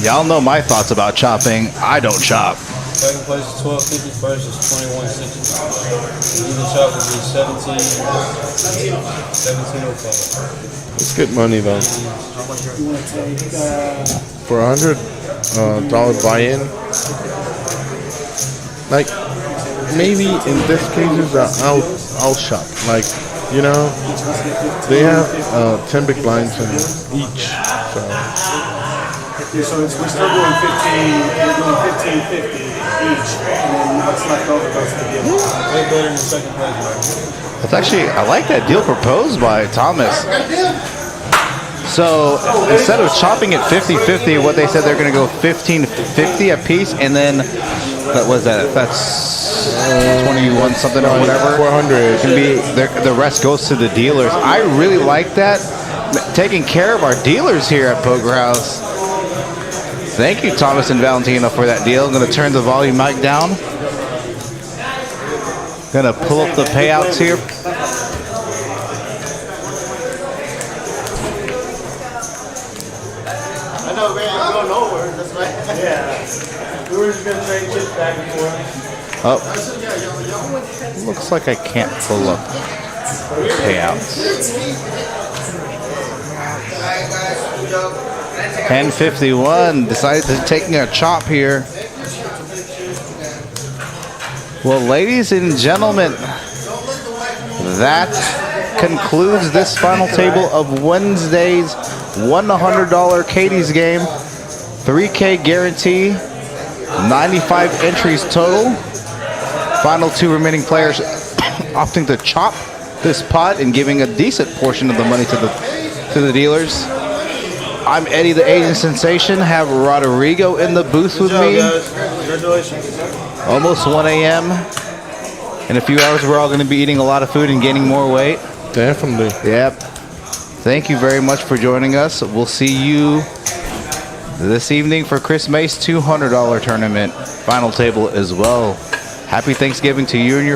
Y'all know my thoughts about chopping. I don't chop. Second place is 1250, first is 2160. Even chop would be 1705. It's good money though. For $100 buy-in, like maybe in this cases I'll shop. Like, you know, they have 10 big blinds in each. So Yeah, so we're still doing 15, we're doing 1550 each, and then what's left over goes to the deal. Way better than the second place, man. That's actually, I like that deal proposed by Thomas. So instead of chopping it 50-50, what they said they're going to go 15-50 a piece, and then that was that. That's 21 something or whatever. 400. Can be the rest goes to the dealers. I really like that, taking care of our dealers here at Poker House. Thank you, Thomas and Valentino, for that deal. I'm going to turn the volume mic down. Going to pull up the payouts here. I know, man, you're going nowhere. That's right. Yeah. We were just gonna trade chips back and forth. Oh, looks like I can't pull up payouts. 10:51. Decided to taking a chop here. Well, ladies and gentlemen, that concludes this final table of Wednesday's $100 Katie's game. 3K guarantee, 95 entries total. Final two remaining players opting to chop this pot and giving a decent portion of the money to the dealers. I'm Eddie the Asian Sensation. Have Rodrigo in the booth with me. Congratulations. Almost 1 a.m. In a few hours, we're all going to be eating a lot of food and gaining more weight. Definitely. Yep. Thank you very much for joining us. We'll see you this evening for Chris Mace $200 tournament final table as well. Happy Thanksgiving to you and your